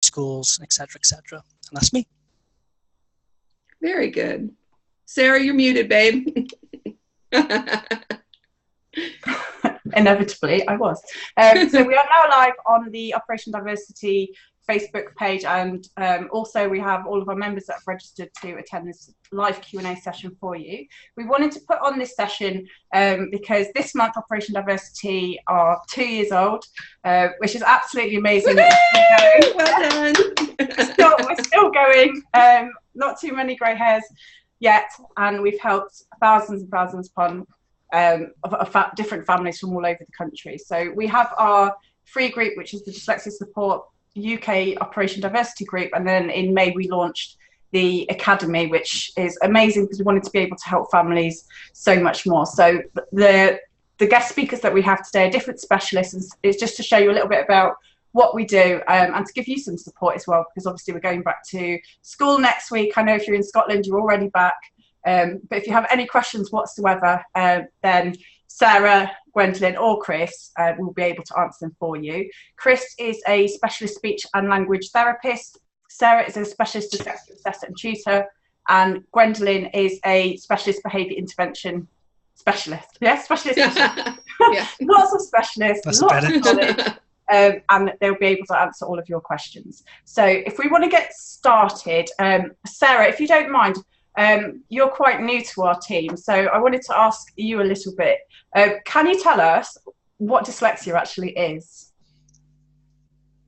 schools, etc., etc. And that's me. Very good. Sarah, you're muted, babe. Inevitably, I was. So we are now live on the Operation Diversity Facebook page, and also we have all of our members that have registered to attend this live Q&A session for you. We wanted to put on this session because this month Operation Diversity are 2 years old, which is absolutely amazing. Well done. We're still going. Not too many grey hairs yet, and we've helped thousands and thousands of different families from all over the country. So we have our free group, which is the Dyslexia Support UK Operation Diversity group, and then in May we launched the Academy, which is amazing because we wanted to be able to help families so much more. So the guest speakers that we have today are different specialists. It's just to show you a little bit about what we do, and to give you some support as well, because obviously we're going back to school next week. I know if you're in Scotland, you're already back. But if you have any questions whatsoever, then Sarah, Gwendolyn or Chris will be able to answer them for you. Chris is a specialist speech and language therapist. Sarah is a specialist dyslexia assessor and tutor. And Gwendolyn is a specialist behaviour intervention specialist. Yes, specialist. Yeah. Lots of specialists, That's lots better. of knowledge. And they'll be able to answer all of your questions. So if we want to get started, Sarah, if you don't mind, you're quite new to our team, so I wanted to ask you a little bit. Can you tell us what dyslexia actually is?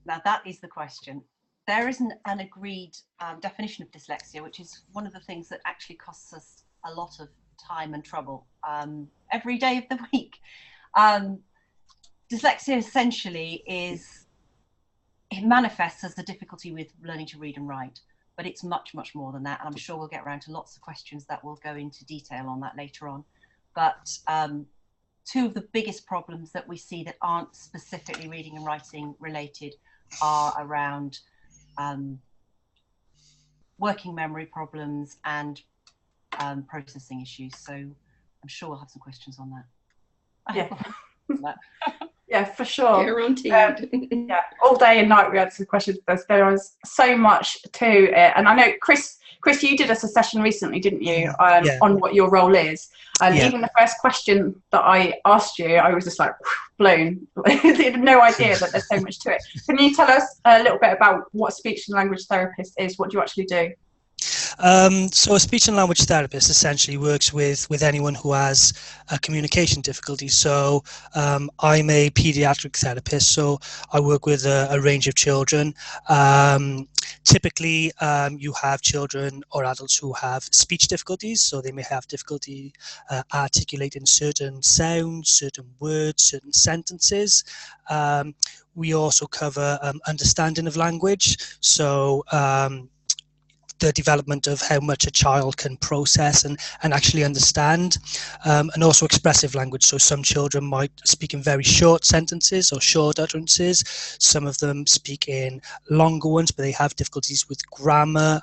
Now that is the question. There isn't an agreed definition of dyslexia, which is one of the things that actually costs us a lot of time and trouble every day of the week. Dyslexia essentially it manifests as the difficulty with learning to read and write. But it's much, much more than that. And I'm sure we'll get around to lots of questions that will go into detail on that later on. But two of the biggest problems that we see that aren't specifically reading and writing related are around working memory problems and processing issues. So I'm sure we'll have some questions on that. Yeah. Yeah, for sure. Guaranteed. Yeah, all day and night we answered questions. There was so much to it, and I know Chris, you did us a session recently, didn't you? On what your role is, and even the first question that I asked you, I was just like blown. I had no idea that there's so much to it. Can you tell us a little bit about what a speech and language therapist is? What do you actually do? So a speech and language therapist essentially works with anyone who has communication difficulties. So I'm a pediatric therapist, so I work with a range of children. Typically, you have children or adults who have speech difficulties, so they may have difficulty articulating certain sounds, certain words, certain sentences. We also cover understanding of language, so the development of how much a child can process and actually understand, and also expressive language. So some children might speak in very short sentences or short utterances. Some of them speak in longer ones, but they have difficulties with grammar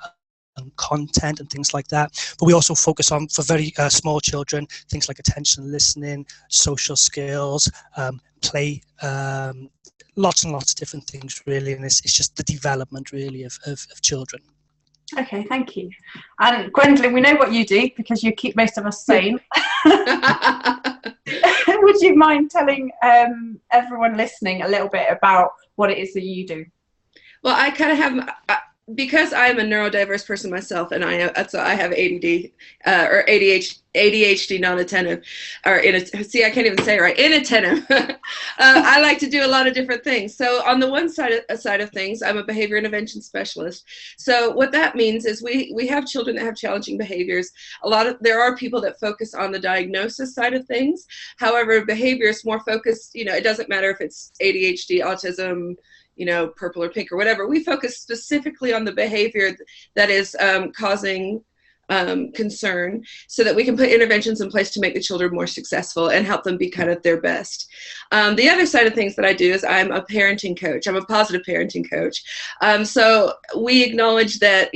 and content and things like that. But we also focus on, for very small children, things like attention, listening, social skills, play, lots and lots of different things really, and it's just the development really of children. Okay, thank you. And Gwendolyn, we know what you do because you keep most of us sane. Would you mind telling everyone listening a little bit about what it is that you do? Well, I kind of have, because I'm a neurodiverse person myself, and I have ADD or ADHD, non-attentive, or see, I can't even say it right, inattentive. I like to do a lot of different things. So on the one side of things, I'm a behavior intervention specialist. So what that means is we have children that have challenging behaviors. There are people that focus on the diagnosis side of things. However, behavior is more focused, it doesn't matter if it's ADHD, autism, purple or pink or whatever. We focus specifically on the behavior that is causing concern, so that we can put interventions in place to make the children more successful and help them be kind of their best. The other side of things that I do is I'm a parenting coach. I'm a positive parenting coach. So we acknowledge that,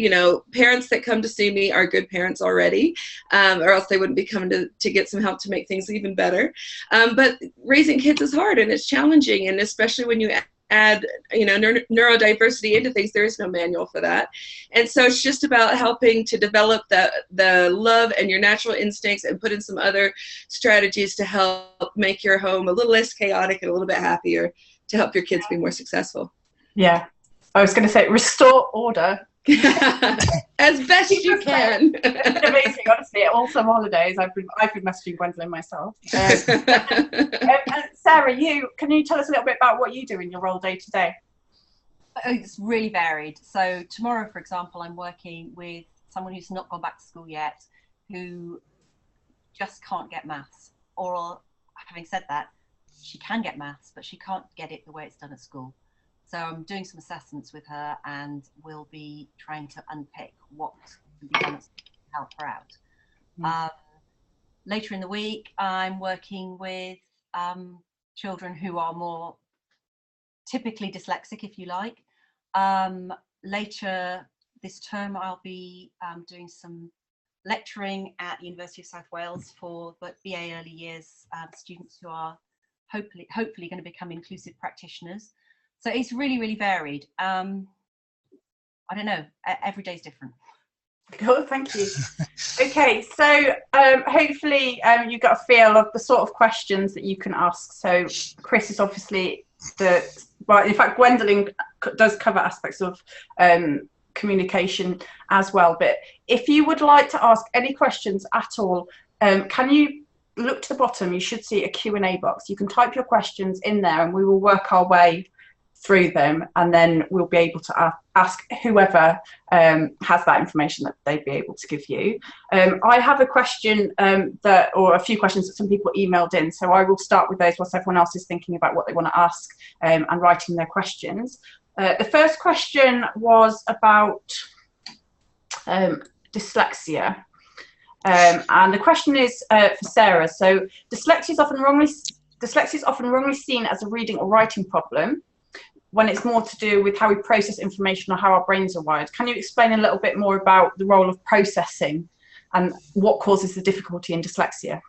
parents that come to see me are good parents already, or else they wouldn't be coming to get some help to make things even better. But raising kids is hard and it's challenging, and especially when you add, you know, neurodiversity into things. There is no manual for that. And so it's just about helping to develop the love and your natural instincts and put in some other strategies to help make your home a little less chaotic and a little bit happier to help your kids be more successful. Yeah. I was going to say restore order. As best you can. It's amazing, honestly. All summer holidays, I've been messaging Gwendolyn myself. And Sarah, can you tell us a little bit about what you do in your role day to day? It's really varied. So tomorrow, for example, I'm working with someone who's not gone back to school yet, who just can't get maths. Or having said that, she can get maths, but she can't get it the way it's done at school. So I'm doing some assessments with her, and we'll be trying to unpick what can be done to help her out. Later in the week, I'm working with children who are more typically dyslexic, if you like. Later this term, I'll be doing some lecturing at the University of South Wales for BA early years students who are hopefully going to become inclusive practitioners. So it's really, really varied. I don't know, every day's different. Cool, thank you. Okay, so hopefully you got a feel of the sort of questions that you can ask. So Chris is obviously well, in fact, Gwendolyn does cover aspects of communication as well. But if you would like to ask any questions at all, can you look to the bottom? You should see a Q&A box. You can type your questions in there and we will work our way through them, and then we'll be able to ask whoever has that information that they'd be able to give you. I have a question or a few questions that some people emailed in, so I will start with those whilst everyone else is thinking about what they want to ask and writing their questions. The first question was about dyslexia, and the question is for Sarah. So dyslexia is often wrongly seen as a reading or writing problem, when it's more to do with how we process information or how our brains are wired. Can you explain a little bit more about the role of processing and what causes the difficulty in dyslexia?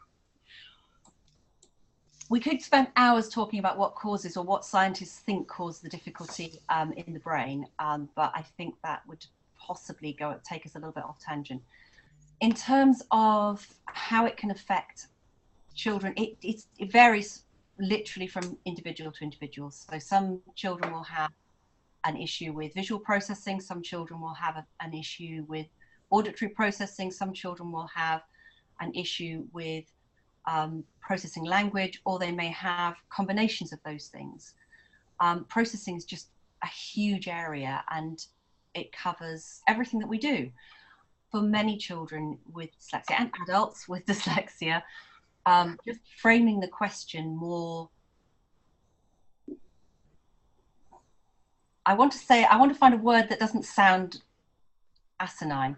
We could spend hours talking about what causes or what scientists think cause the difficulty in the brain, but I think that would possibly take us a little bit off tangent. In terms of how it can affect children, it varies literally from individual to individual. So some children will have an issue with visual processing, some children will have an issue with auditory processing, some children will have an issue with processing language, or they may have combinations of those things. Processing is just a huge area, and it covers everything that we do. For many children with dyslexia and adults with dyslexia, just framing the question more, I want to find a word that doesn't sound asinine.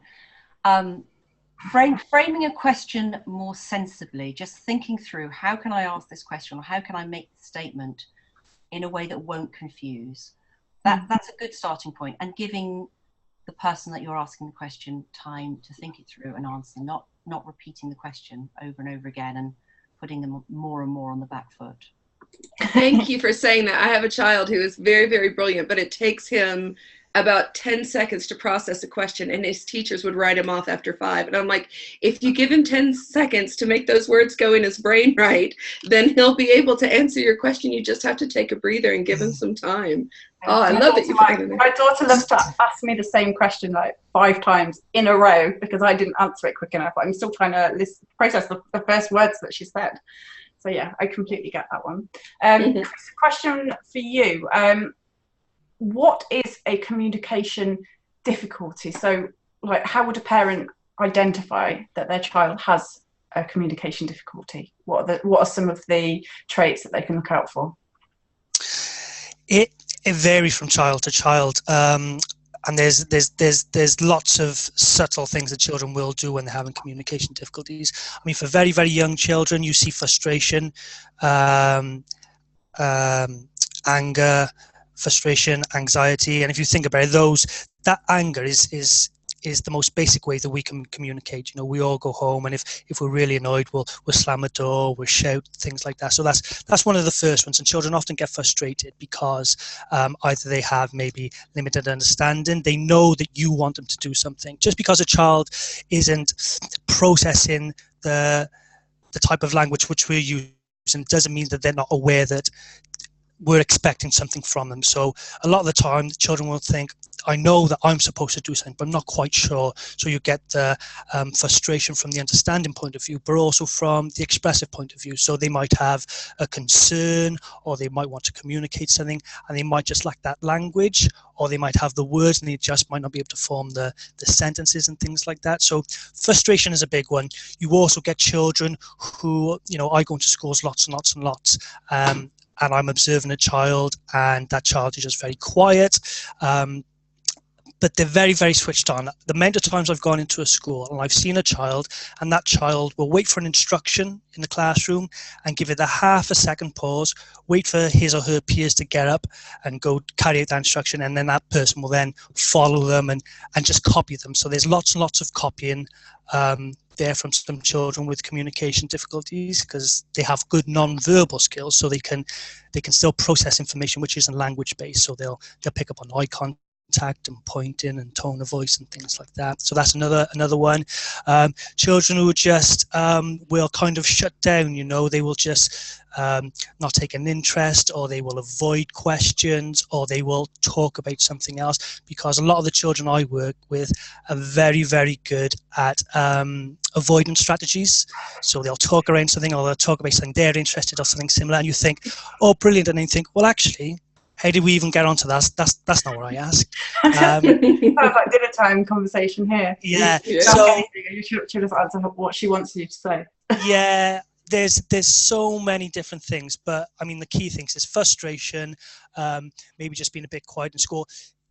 Framing a question more sensibly, just thinking through, how can I ask this question, or how can I make the statement in a way that won't confuse? That's a good starting point, and giving the person that you're asking the question time to think it through and answer, not repeating the question over and over again and putting them more and more on the back foot. Thank you for saying that. I have a child who is very, very brilliant, but it takes him about 10 seconds to process a question, and his teachers would write him off after 5. And I'm like, if you give him 10 seconds to make those words go in his brain right, then he'll be able to answer your question. You just have to take a breather and give him some time. Oh, I love that you put it in there. My daughter loves to ask me the same question like 5 times in a row because I didn't answer it quick enough. I'm still trying to process the first words that she said. So yeah, I completely get that one. Chris, a question for you. What is a communication difficulty? So like, how would a parent identify that their child has a communication difficulty? What are some of the traits that they can look out for? It varies from child to child, and there's lots of subtle things that children will do when they're having communication difficulties. I mean, for very, very young children, you see frustration, anger, frustration, anxiety, and if you think about it, those that anger is the most basic way that we can communicate. You know, we all go home, and if we're really annoyed, we'll slam a door, we'll shout, things like that. So that's one of the first ones. And children often get frustrated because either they have maybe limited understanding, they know that you want them to do something. Just because a child isn't processing the type of language which we're using doesn't mean that they're not aware that we're expecting something from them. So a lot of the time, the children will think, I know that I'm supposed to do something, but I'm not quite sure. So you get the frustration from the understanding point of view, but also from the expressive point of view. So they might have a concern, or they might want to communicate something, and they might just lack that language, or they might have the words and they just might not be able to form the sentences and things like that. So frustration is a big one. You also get children who, you know, I go into schools lots and lots and lots, and I'm observing a child, and that child is just very quiet, but they're very, very switched on. The amount of times I've gone into a school and I've seen a child, and that child will wait for an instruction in the classroom and give it a half a second pause, wait for his or her peers to get up and go carry out that instruction, and then that person will then follow them and just copy them. So there's lots and lots of copying there from some children with communication difficulties, because they have good non-verbal skills, so they can still process information which isn't language based. So they'll pick up on eye contact and pointing and tone of voice and things like that. So that's another one. Children who just will kind of shut down, you know, they will just not take an interest, or they will avoid questions, or they will talk about something else, because a lot of the children I work with are very, very good at avoidance strategies. So they'll talk around something, or they'll talk about something they're interested or something similar, and you think, oh, brilliant, and then you think, well, actually, how did we even get onto that? That's not what I asked. Sounds like dinner time conversation here. Yeah. So you should just answer what she wants you to say. Yeah. There's so many different things, but I mean, the key things is frustration, maybe just being a bit quiet in school.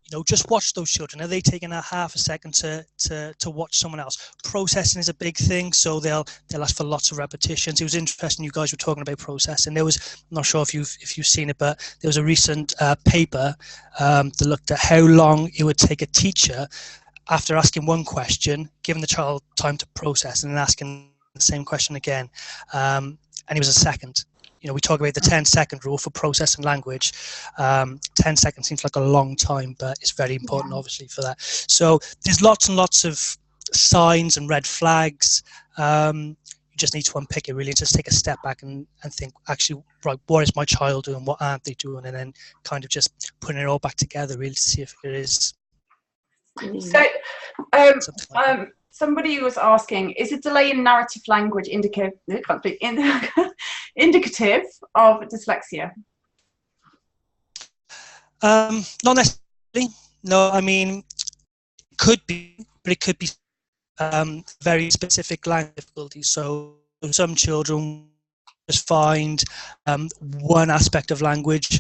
You know, just watch those children. Are they taking a half a second to watch someone else? Processing is a big thing, so they'll ask for lots of repetitions. It was interesting you guys were talking about processing. There was, I'm not sure if you've seen it, but there was a recent paper that looked at how long it would take a teacher, after asking one question, giving the child time to process, and then asking the same question again, and it was a second. You know, we talk about the 10-second rule for processing language. 10 seconds seems like a long time, but it's very important, obviously, for that. So there's lots and lots of signs and red flags. You just need to unpick it, really, and just take a step back and think, actually, right, what is my child doing? What aren't they doing? And then kind of just putting it all back together, really, to see if it is. So, somebody was asking, is a delay in narrative language indicative of dyslexia? Not necessarily. No, I mean, it could be, but it could be very specific language difficulties. So some children just find one aspect of language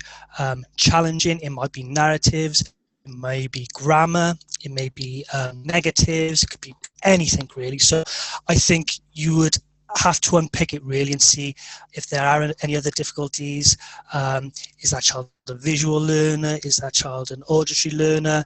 challenging. It might be narratives, it may be grammar, it may be negatives, it could be anything really. So I think you would have to unpick it really and see if there are any other difficulties. Is that child a visual learner? Is that child an auditory learner?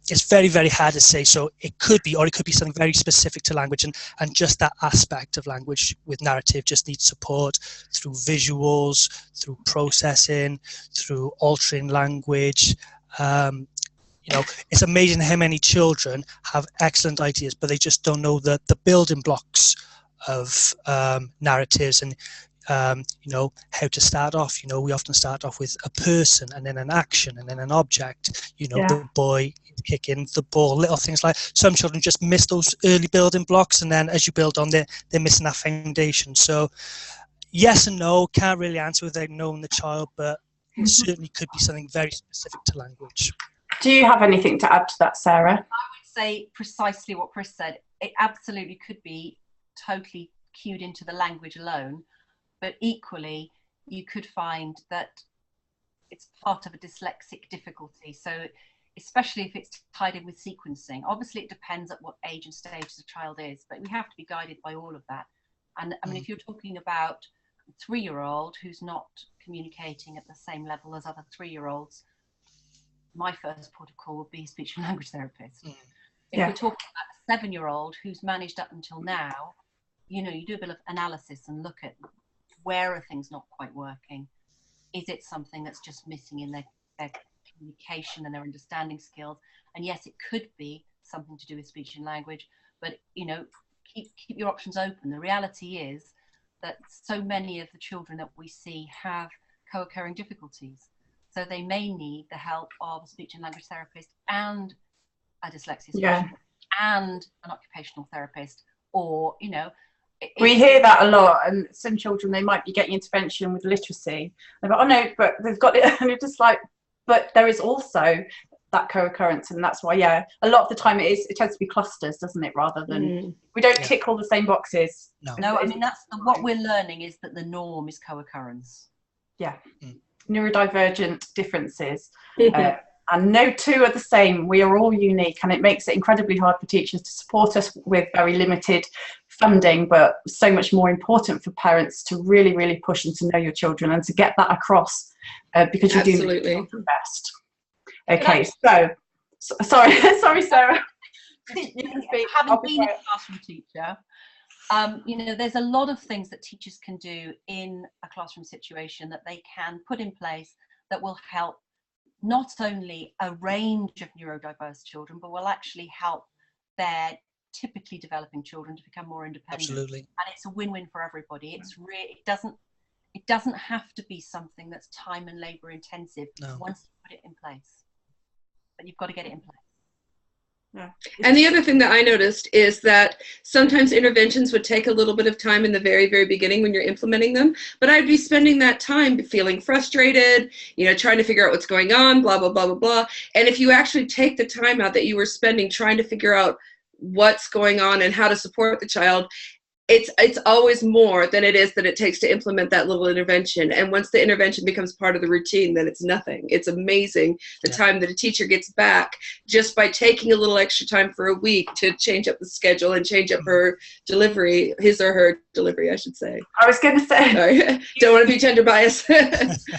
It's very, very hard to say. So it could be, or it could be something very specific to language, and just that aspect of language with narrative just needs support through visuals, through processing, through altering language. You know, it's amazing how many children have excellent ideas, but they just don't know the building blocks of narratives and you know, how to start off. You know, we often start off with a person and then an action and then an object. You know, the boy kicking the ball, little things like. Some children just miss those early building blocks, and then as you build on, they're missing that foundation. So yes and no, can't really answer without knowing the child, but it certainly could be something very specific to language. Do you have anything to add to that, Sarah? I would say precisely what Chris said. It absolutely could be totally cued into the language alone, but equally you could find that it's part of a dyslexic difficulty. So especially if it's tied in with sequencing. Obviously it depends at what age and stage the child is, but we have to be guided by all of that. And I mean, if you're talking about a 3-year-old who's not communicating at the same level as other 3-year-olds, my first port of call would be a speech and language therapist. If Yeah. we're talking about a 7-year-old who's managed up until now, you know, you do a bit of analysis and look at where are things not quite working. Is it something that's just missing in their communication and their understanding skills? And yes, it could be something to do with speech and language, but, you know, keep your options open. The reality is that so many of the children that we see have co-occurring difficulties. So they may need the help of a speech and language therapist and a dyslexia specialist and an occupational therapist, or, you know, we hear that a lot, and some children, they might be getting intervention with literacy. They're like, oh no, but they've got it, and it's just like, but there is also that co-occurrence, and that's why, yeah, a lot of the time it tends to be clusters, doesn't it, rather than we don't tick all the same boxes. No, I mean, that's what we're learning, is that the norm is co-occurrence. Yeah. Neurodivergent differences. And no two are the same. We are all unique, and it makes it incredibly hard for teachers to support us with very limited funding, but so much more important for parents to really, really push and to know your children and to get that across, because you do your children best. Okay, so sorry, Sarah. You can speak. Having been a classroom teacher, you know, there's a lot of things that teachers can do in a classroom situation that they can put in place that will help not only a range of neurodiverse children, but will actually help their typically developing children to become more independent. Absolutely. And it's a win-win for everybody. It's really, it doesn't have to be something that's time and labor intensive once you put it in place, but you've got to get it in place. Yeah. And the other thing that I noticed is that sometimes interventions would take a little bit of time in the very, very beginning when you're implementing them, but I'd be spending that time feeling frustrated, you know, trying to figure out what's going on, blah, blah, blah, blah, blah. And if you actually take the time out that you were spending trying to figure out what's going on and how to support the child, it's always more than it is that it takes to implement that little intervention. And once the intervention becomes part of the routine, then it's nothing. It's amazing the time that a teacher gets back just by taking a little extra time for a week to change up the schedule and change up her delivery, his or her delivery, I should say. I was going to say. Sorry. Don't want to be gender biased.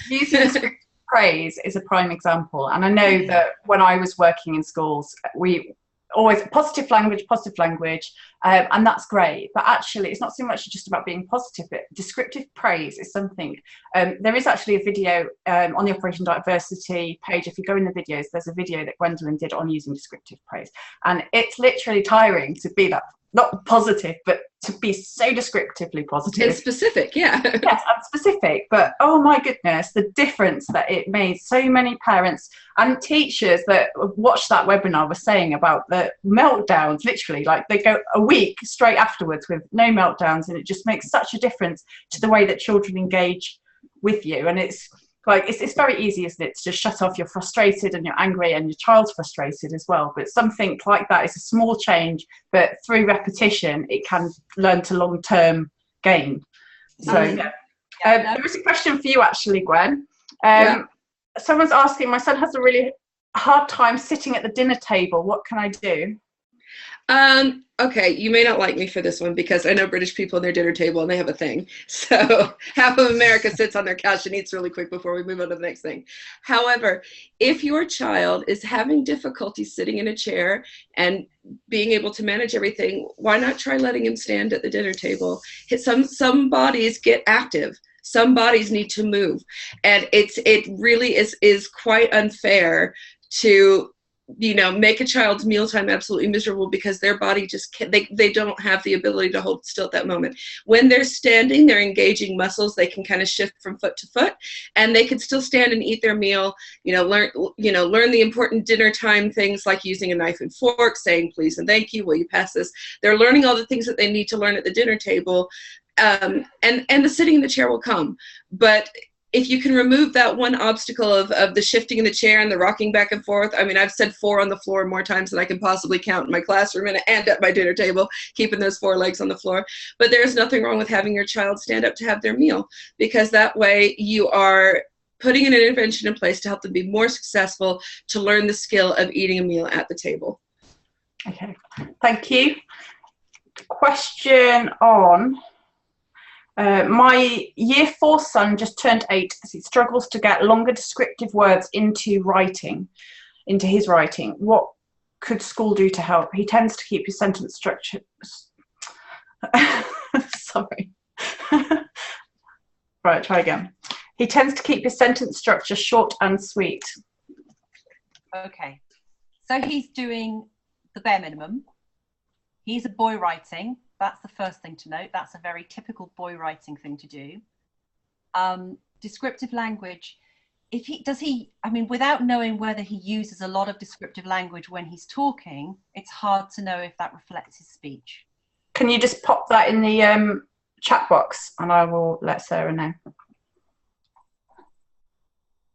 Using praise is a prime example. And I know that when I was working in schools, we always positive language, and that's great, but actually it's not so much just about being positive, but descriptive praise is something. There is actually a video on the Operation Diversity page. If you go in the videos, there's a video that Gwendolyn did on using descriptive praise, and it's literally tiring to be that, not positive, but to be so descriptively positive. It's specific, yeah. Yes, and specific, but oh my goodness, the difference that it made. So many parents and teachers that watched that webinar were saying about the meltdowns, literally, like they go a week straight afterwards with no meltdowns, and it just makes such a difference to the way that children engage with you. And it's like, it's very easy, isn't it, to just shut off. You're frustrated and you're angry and your child's frustrated as well. But something like that is a small change, but through repetition, it can learn to long-term gain. So there is a question for you actually, Gwen. Someone's asking, my son has a really hard time sitting at the dinner table. What can I do? Okay, you may not like me for this one because I know British people on their dinner table and they have a thing. So half of America sits on their couch and eats really quick before we move on to the next thing. However, if your child is having difficulty sitting in a chair and being able to manage everything, why not try letting him stand at the dinner table? Some bodies get active. Some bodies need to move. And it really is quite unfair to, you know, make a child's mealtime absolutely miserable because their body just can't, they don't have the ability to hold still at that moment. When they're standing, they're engaging muscles. They can kind of shift from foot to foot, and they can still stand and eat their meal, learn the important dinner time things like using a knife and fork, saying please and thank you, will you pass this? They're learning all the things that they need to learn at the dinner table, and the sitting in the chair will come. But if you can remove that one obstacle of the shifting in the chair and the rocking back and forth, I mean, I've said 4 on the floor more times than I can possibly count in my classroom and at my dinner table, keeping those 4 legs on the floor. But there's nothing wrong with having your child stand up to have their meal, because that way you are putting an intervention in place to help them be more successful, to learn the skill of eating a meal at the table. Okay, thank you. Question on... my year 4 son just turned 8 as he struggles to get longer descriptive words into writing. into his writing. What could school do to help? He tends to keep his sentence structure sorry. Right, try again. He tends to keep his sentence structure short and sweet. Okay, so he's doing the bare minimum. He's a boy writing. That's the first thing to note. That's a very typical boy writing thing to do. Descriptive language, I mean, without knowing whether he uses a lot of descriptive language when he's talking, it's hard to know if that reflects his speech. Can you just pop that in the chat box and I will let Sarah know?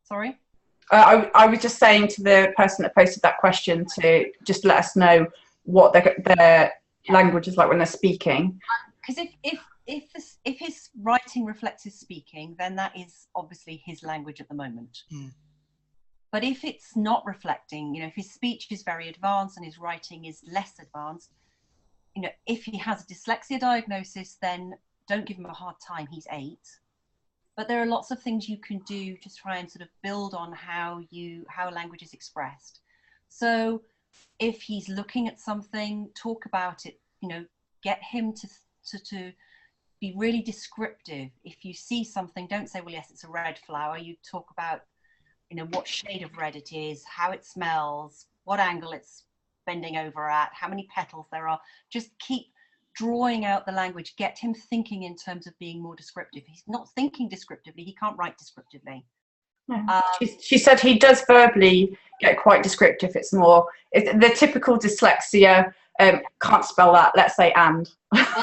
Sorry? I was just saying to the person that posted that question to just let us know what their language is like when they're speaking. Because if his writing reflects his speaking, then that is obviously his language at the moment. But if it's not reflecting, if his speech is very advanced and his writing is less advanced, if he has a dyslexia diagnosis, then don't give him a hard time. He's 8. But there are lots of things you can do to try and sort of build on how language is expressed. So if he's looking at something, talk about it, get him to be really descriptive. If you see something, don't say, well, yes, it's a red flower. You talk about, what shade of red it is, how it smells, what angle it's bending over at, how many petals there are. Just keep drawing out the language, get him thinking in terms of being more descriptive. He's not thinking descriptively, he can't write descriptively. She said he does verbally get quite descriptive. It's more the typical dyslexia, can't spell that, let's say and.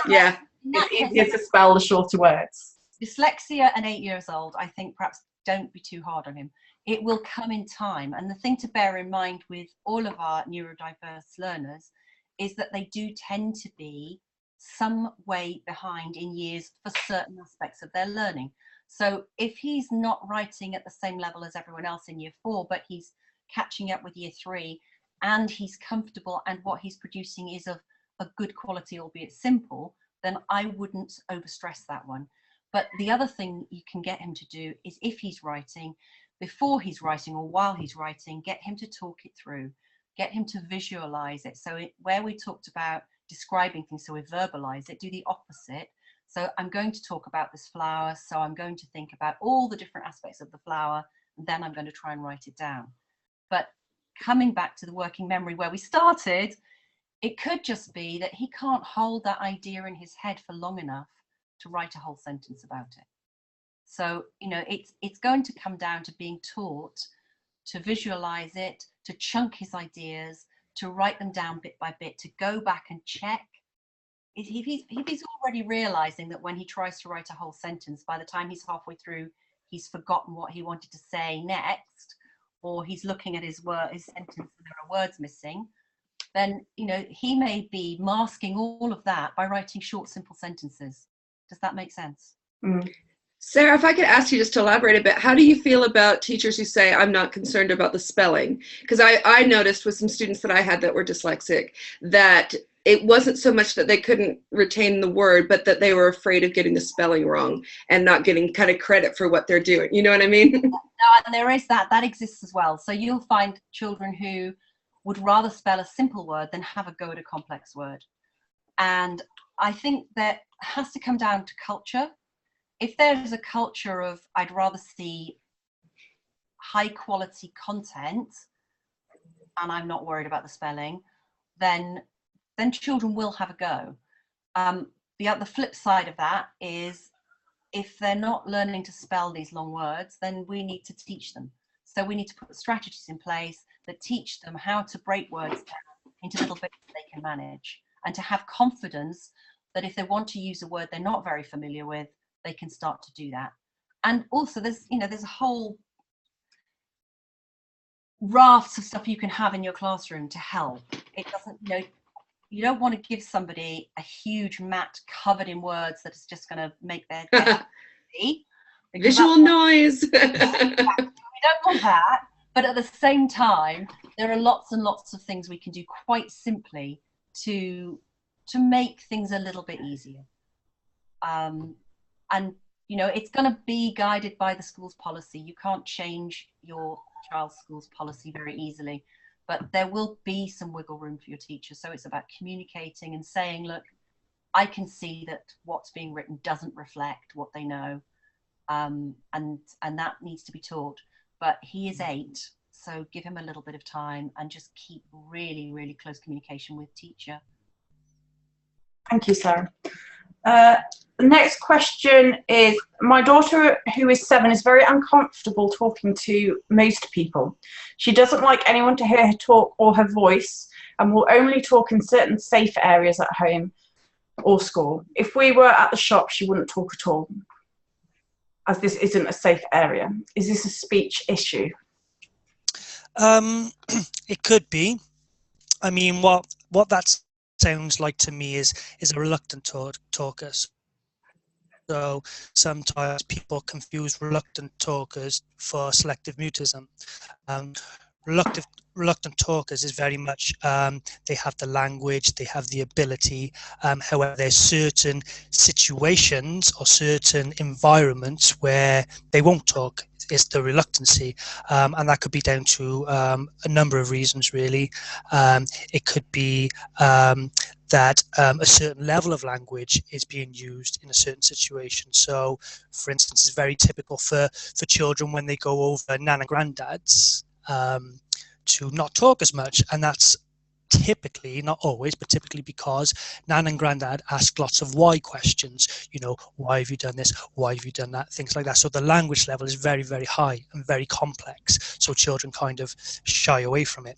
Yeah. It's easier to spell the shorter words. Dyslexia and 8 years old, I think perhaps don't be too hard on him. It will come in time. And the thing to bear in mind with all of our neurodiverse learners is that they do tend to be some way behind in years for certain aspects of their learning. So if he's not writing at the same level as everyone else in year 4, but he's catching up with year 3 and he's comfortable and what he's producing is of a good quality, albeit simple, then I wouldn't overstress that one. But the other thing you can get him to do is if he's writing, before he's writing or while he's writing, get him to talk it through, get him to visualize it. So where we talked about describing things, so we verbalize it, do the opposite. So I'm going to talk about this flower, so I'm going to think about all the different aspects of the flower, and then I'm going to try and write it down. But coming back to the working memory where we started, it could just be that he can't hold that idea in his head for long enough to write a whole sentence about it. So, it's going to come down to being taught to visualize it, to chunk his ideas, to write them down bit by bit, to go back and check. If he's already realizing that when he tries to write a whole sentence, by the time he's halfway through, he's forgotten what he wanted to say next, or he's looking at his sentence and there are words missing, then he may be masking all of that by writing short, simple sentences. Does that make sense? Sarah, if I could ask you just to elaborate a bit, how do you feel about teachers who say, I'm not concerned about the spelling? Because I noticed with some students that I had that were dyslexic that it wasn't so much that they couldn't retain the word, but that they were afraid of getting the spelling wrong and not getting kind of credit for what they're doing. You know what I mean? No, and there is that exists as well. So you'll find children who would rather spell a simple word than have a go at a complex word. And I think that has to come down to culture. If there's a culture of, I'd rather see high quality content and I'm not worried about the spelling, then children will have a go. The flip side of that is if they're not learning to spell these long words, then we need to teach them. So we need to put strategies in place that teach them how to break words down into little bits that they can manage, and to have confidence that if they want to use a word they're not very familiar with, they can start to do that. And also there's a whole raft of stuff you can have in your classroom to help. It doesn't, you don't want to give somebody a huge mat covered in words that is just going to make their day see. Visual noise. We don't want that. But at the same time, there are lots and lots of things we can do quite simply to make things a little bit easier. And it's going to be guided by the school's policy. You can't change your child's school's policy very easily. but there will be some wiggle room for your teacher. So it's about communicating and saying, look, I can see that what's being written doesn't reflect what they know, and that needs to be taught. But he is 8, so give him a little bit of time and just keep really, really close communication with teacher. Thank you, Sarah. The next question is, my daughter, who is 7, is very uncomfortable talking to most people. She doesn't like anyone to hear her talk or her voice, and will only talk in certain safe areas at home or school. If we were at the shop, she wouldn't talk at all, as this isn't a safe area. Is this a speech issue? It could be. I mean, what that sounds like to me is a reluctant talker. So sometimes people confuse reluctant talkers for selective mutism. Reluctant talkers is very much they have the language, they have the ability. However, there's certain situations or certain environments where they won't talk. It's the reluctancy, and that could be down to a number of reasons, really. It could be that a certain level of language is being used in a certain situation. So, for instance, it's very typical for children when they go over nan and granddad's to not talk as much, and that's typically, not always, but typically because nan and granddad ask lots of why questions. You know, why have you done this? Why have you done that? Things like that. So the language level is very, very high and very complex. So children kind of shy away from it.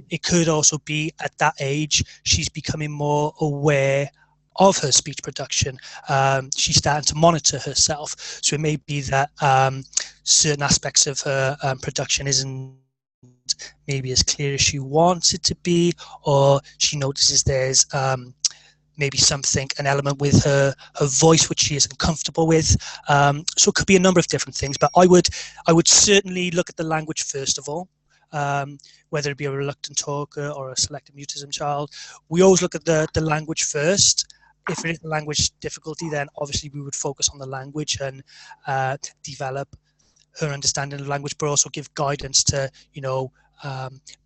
It could also be at that age, she's becoming more aware of her speech production. She's starting to monitor herself. So it may be that certain aspects of her production isn't maybe as clear as she wants it to be, or she notices there's maybe an element with her voice which she isn't comfortable with. So it could be a number of different things, but I would certainly look at the language first of all, whether it be a reluctant talker or a selective mutism child. We always look at the language first. If it is a language difficulty, then obviously we would focus on the language and develop her understanding of language, but also give guidance to, you know,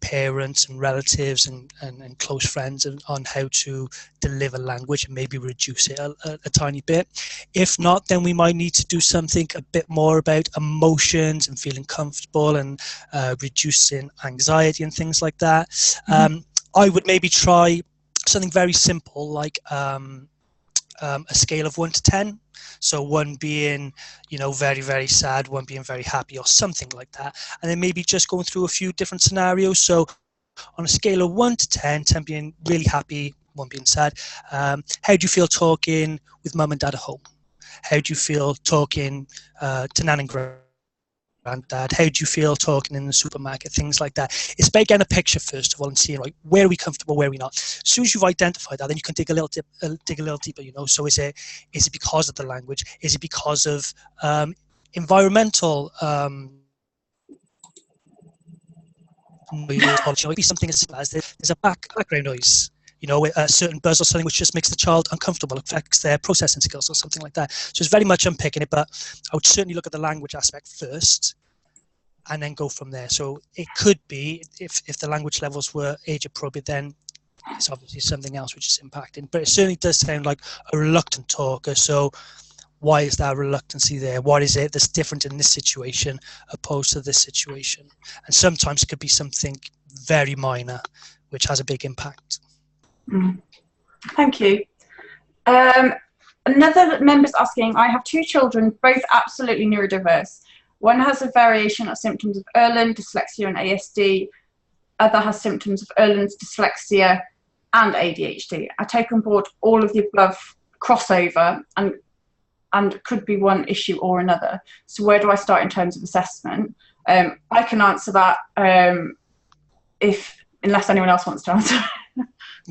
parents and relatives and close friends on how to deliver language and maybe reduce it a tiny bit. If not, then we might need to do something a bit more about emotions and feeling comfortable and reducing anxiety and things like that. I would maybe try something very simple like a scale of 1 to 10. So 1 being, you know, very, very sad, 1 being very happy, or something like that. And then maybe just going through a few different scenarios. So on a scale of 1 to 10, 10 being really happy, 1 being sad, how do you feel talking with mum and dad at home? How do you feel talking to nan and granddad? How do you feel talking in the supermarket? Things like that. It's about getting a picture first of all and seeing, like, where are we comfortable, where are we not. As soon as you've identified that, then you can dig a little deeper. You know, so is it because of the language? Is it because of environmental? It would be something as simple as there's a background noise. You know, a certain buzz or something which just makes the child uncomfortable, affects their processing skills or something like that. So it's very much unpicking it, but I would certainly look at the language aspect first and then go from there. So it could be, if the language levels were age appropriate, then it's obviously something else which is impacting. But it certainly does sound like a reluctant talker. So why is that reluctancy there? What is it that's different in this situation opposed to this situation? And sometimes it could be something very minor which has a big impact. Thank you. Another member's asking, I have 2 children, both absolutely neurodiverse. One has a variation of symptoms of Erland, dyslexia and ASD. Other has symptoms of Erland's dyslexia and ADHD. I take on board all of the above crossover and could be one issue or another. So where do I start in terms of assessment? I can answer that unless anyone else wants to answer.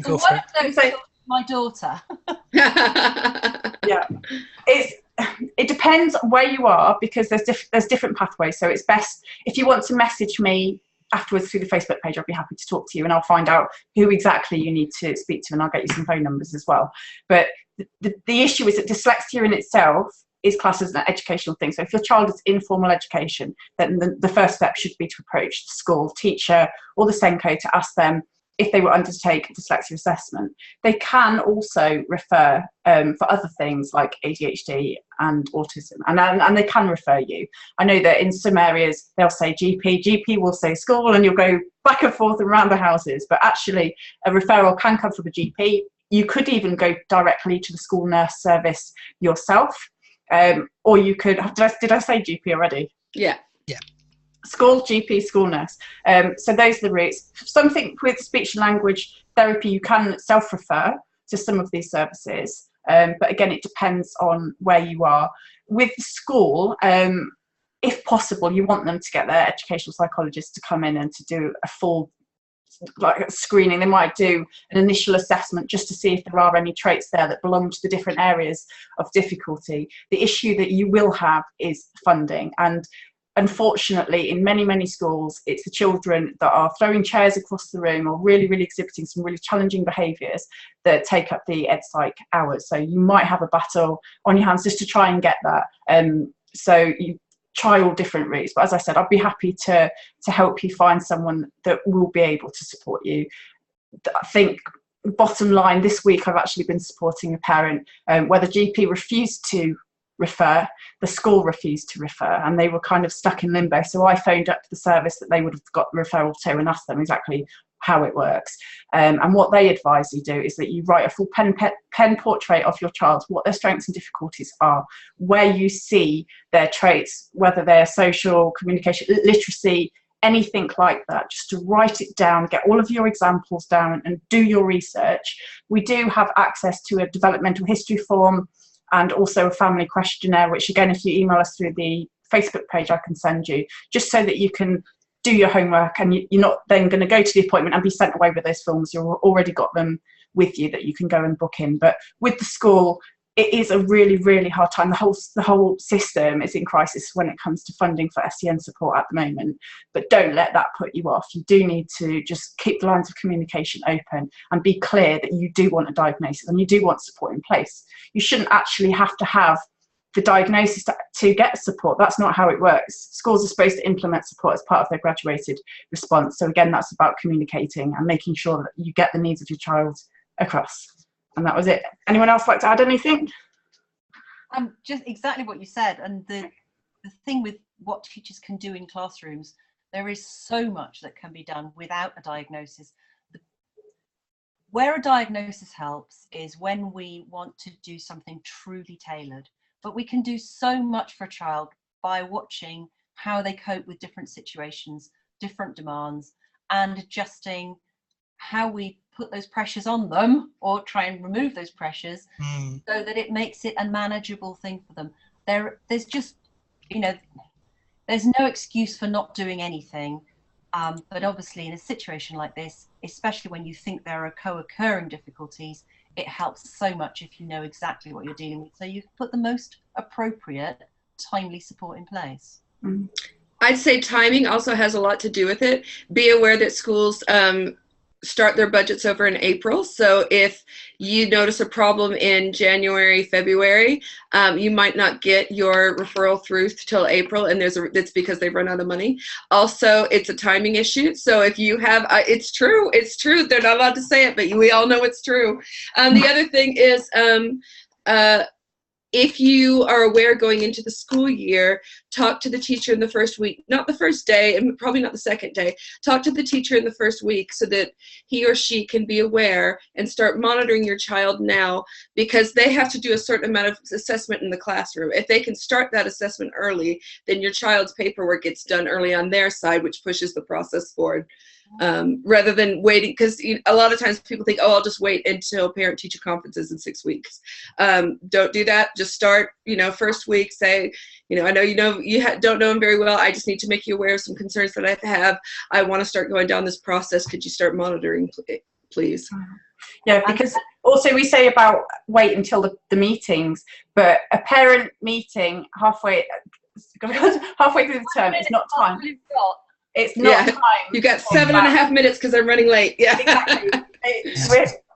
So what if those my daughter? Yeah, it depends where you are, because there's different pathways. So it's best if you want to message me afterwards through the Facebook page. I'll be happy to talk to you and I'll find out who exactly you need to speak to, and I'll get you some phone numbers as well. But the issue is that dyslexia in itself is classed as an educational thing. So if your child is in formal education, then the first step should be to approach the school teacher or the SENCO to ask them if they will undertake dyslexia assessment. They can also refer for other things like ADHD and autism, and they can refer you. I know that in some areas they'll say GP will say school, and you'll go back and forth around the houses, but actually a referral can come from a GP. You could even go directly to the school nurse service yourself, or you could, did I say GP already? Yeah. School, GP, school nurse. So those are the routes. Something with speech and language therapy, you can self-refer to some of these services, but again, it depends on where you are. With school, if possible, you want them to get their educational psychologist to come in and to do a full screening. They might do an initial assessment just to see if there are any traits there that belong to the different areas of difficulty. The issue that you will have is funding, and unfortunately, in many schools, it's the children that are throwing chairs across the room or really exhibiting some really challenging behaviours that take up the ed psych hours. So you might have a battle on your hands just to try and get that. So you try all different routes. But as I said, I'd be happy to help you find someone that will be able to support you. I think bottom line, this week I've actually been supporting a parent where the GP refused to refer, the school refused to refer, and they were kind of stuck in limbo. So I phoned up the service that they would have got the referral to and asked them exactly how it works. And what they advise you do is that you write a full pen portrait of your child, what their strengths and difficulties are, where you see their traits, whether they're social, communication, literacy, anything like that, just to write it down, get all of your examples down and do your research. We do have access to a developmental history form and also a family questionnaire, which again, if you email us through the Facebook page, I can send you, just so that you can do your homework and you're not then going to go to the appointment and be sent away with those forms. You've already got them with you that you can go and book in. But with the school, it is a really hard time. The whole system is in crisis when it comes to funding for SEN support at the moment. But don't let that put you off. You do need to just keep the lines of communication open and be clear that you do want a diagnosis and you do want support in place. You shouldn't actually have to have the diagnosis to get support. That's not how it works. Schools are supposed to implement support as part of their graduated response. So again, that's about communicating and making sure that you get the needs of your child across. And that was it. Anyone else like to add anything? Just exactly what you said. And the thing with what teachers can do in classrooms, there is so much that can be done without a diagnosis. Where a diagnosis helps is when we want to do something truly tailored. But we can do so much for a child by watching how they cope with different situations, different demands, and adjusting how we put those pressures on them or try and remove those pressures so that it makes it a manageable thing for them. There's just, there's no excuse for not doing anything. But obviously in a situation like this, especially when you think there are co-occurring difficulties, it helps so much if you know exactly what you're dealing with, so you put the most appropriate, timely support in place. I'd say timing also has a lot to do with it. Be aware that schools start their budgets over in April. So if you notice a problem in January, February, you might not get your referral through till April, and it's because they've run out of money. Also, it's a timing issue. So if you have, it's true. They're not allowed to say it, but we all know it's true. The other thing is, if you are aware going into the school year, talk to the teacher in the first week, not the first day and probably not the second day. Talk to the teacher in the first week so that he or she can be aware and start monitoring your child now, because they have to do a certain amount of assessment in the classroom. If they can start that assessment early, then your child's paperwork gets done early on their side, which pushes the process forward. Rather than waiting, because a lot of times people think, oh, I'll just wait until parent-teacher conferences in 6 weeks. Don't do that. Just start, first week, say, I know you don't know him very well. I just need to make you aware of some concerns that I have. I want to start going down this process. Could you start monitoring, please? Yeah, because also we say about wait until the meetings, but a parent meeting halfway through the term is not time. It's not time. You got 7.5 minutes because I'm running late. Yeah. Exactly.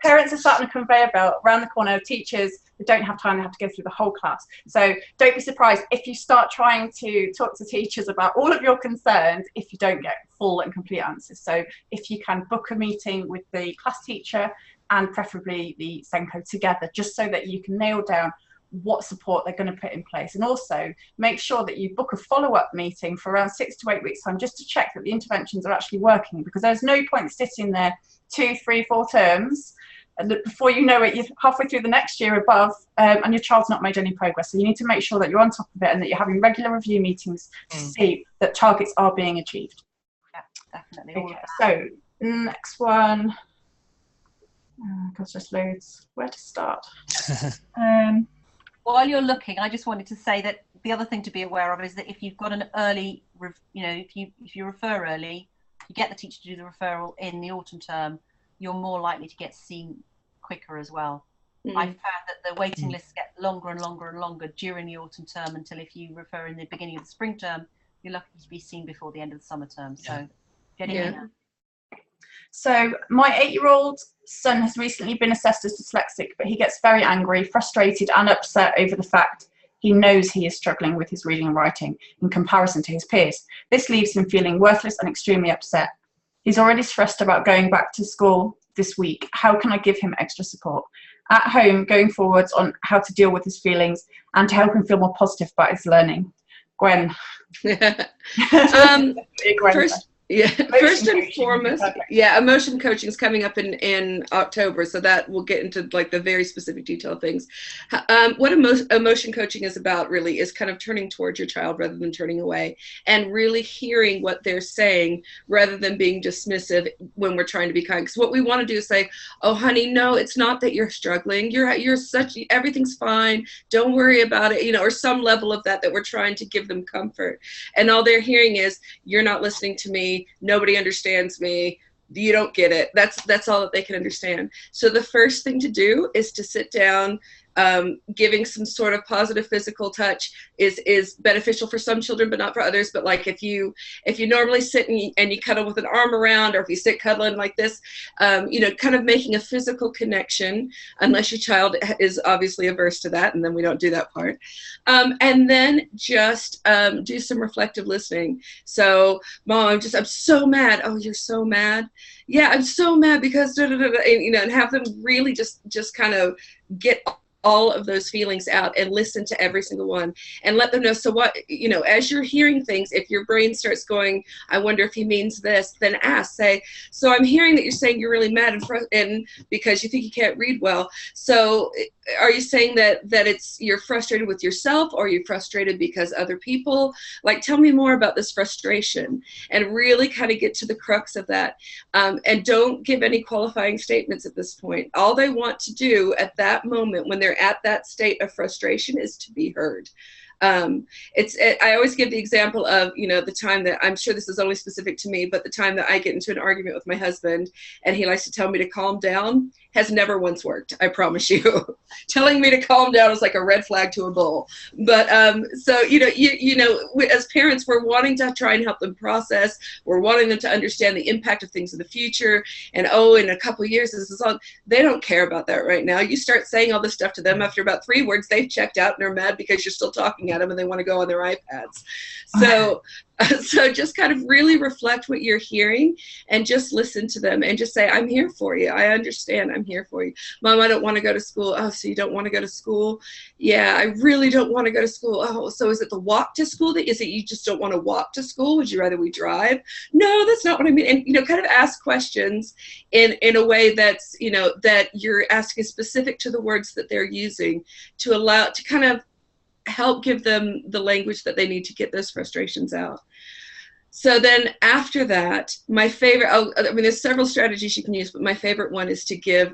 parents are sat on a conveyor belt around the corner, teachers who don't have time, they have to go through the whole class. So don't be surprised if you start trying to talk to teachers about all of your concerns if you don't get full and complete answers. So if you can book a meeting with the class teacher and preferably the SENCO together, just so that you can nail down what support they're going to put in place. And also make sure that you book a follow-up meeting for around 6 to 8 weeks time, just to check that the interventions are actually working, because there's no point sitting there 2, 3, 4 terms and before you know it, you're halfway through the next year above, and your child's not made any progress. So you need to make sure that you're on top of it and that you're having regular review meetings to see that targets are being achieved. Yeah, definitely. Okay, so next one, because there's loads. Where to start? While you're looking, I just wanted to say that the other thing to be aware of is that if you've got an early, if you refer early, you get the teacher to do the referral in the autumn term, you're more likely to get seen quicker as well. I found that the waiting lists get longer and longer and longer during the autumn term, until if you refer in the beginning of the spring term, you're lucky to be seen before the end of the summer term. So get it in. So my 8-year-old son has recently been assessed as dyslexic, but he gets very angry, frustrated and upset over the fact he knows he is struggling with his reading and writing in comparison to his peers. This leaves him feeling worthless and extremely upset. He's already stressed about going back to school this week. How can I give him extra support at home going forwards on how to deal with his feelings and to help him feel more positive about his learning? Gwen. First and foremost, emotion coaching is coming up in October, so that we'll get into like the very specific detail of things. What emotion coaching is about really is kind of turning towards your child rather than turning away, and really hearing what they're saying rather than being dismissive when we're trying to be kind. Because what we want to do is say, "Oh, honey, no, it's not that you're struggling. Everything's fine. Don't worry about it," or some level of that we're trying to give them comfort. And all they're hearing is, "You're not listening to me. Nobody understands me. You don't get it." That's all that they can understand. So the first thing to do is to sit down. Giving some sort of positive physical touch is beneficial for some children, but not for others. But like if you normally sit and you cuddle with an arm around, or if you sit cuddling like this, kind of making a physical connection, unless your child is obviously averse to that, and then we don't do that part. And then just do some reflective listening. So, Mom, I'm so mad. Oh, you're so mad? Yeah, I'm so mad because and have them really just kind of get all of those feelings out and listen to every single one and let them know. So what, as you're hearing things, if your brain starts going, I wonder if he means this, then say, so I'm hearing that you're saying you're really mad and because you think you can't read well. So are you saying that you're frustrated with yourself, or are you frustrated because other people? Like, tell me more about this frustration, and really kind of get to the crux of that. And don't give any qualifying statements at this point. All they want to do at that moment when they're at that state of frustration is to be heard. I always give the example of, the time that, I'm sure this is only specific to me, but the time that I get into an argument with my husband and he likes to tell me to calm down has never once worked. I promise you. Telling me to calm down is like a red flag to a bull. But so, as parents, we're wanting to try and help them process. We're wanting them to understand the impact of things in the future. And in a couple of years, this is all. They don't care about that right now. You start saying all this stuff to them, after about 3 words, they've checked out and they're mad because you're still talking at them and they want to go on their iPads. So just kind of really reflect what you're hearing and just listen to them and just say, I'm here for you. I understand. I'm here for you. Mom, I don't want to go to school. Oh, so you don't want to go to school? Yeah, I really don't want to go to school. Oh, so is it the walk to school? Is it you just don't want to walk to school? Would you rather we drive? No, that's not what I mean. And, kind of ask questions in a way that's, that you're asking specific to the words that they're using to kind of help give them the language that they need to get those frustrations out. So then after that, my favorite, there's several strategies you can use, but my favorite one is to give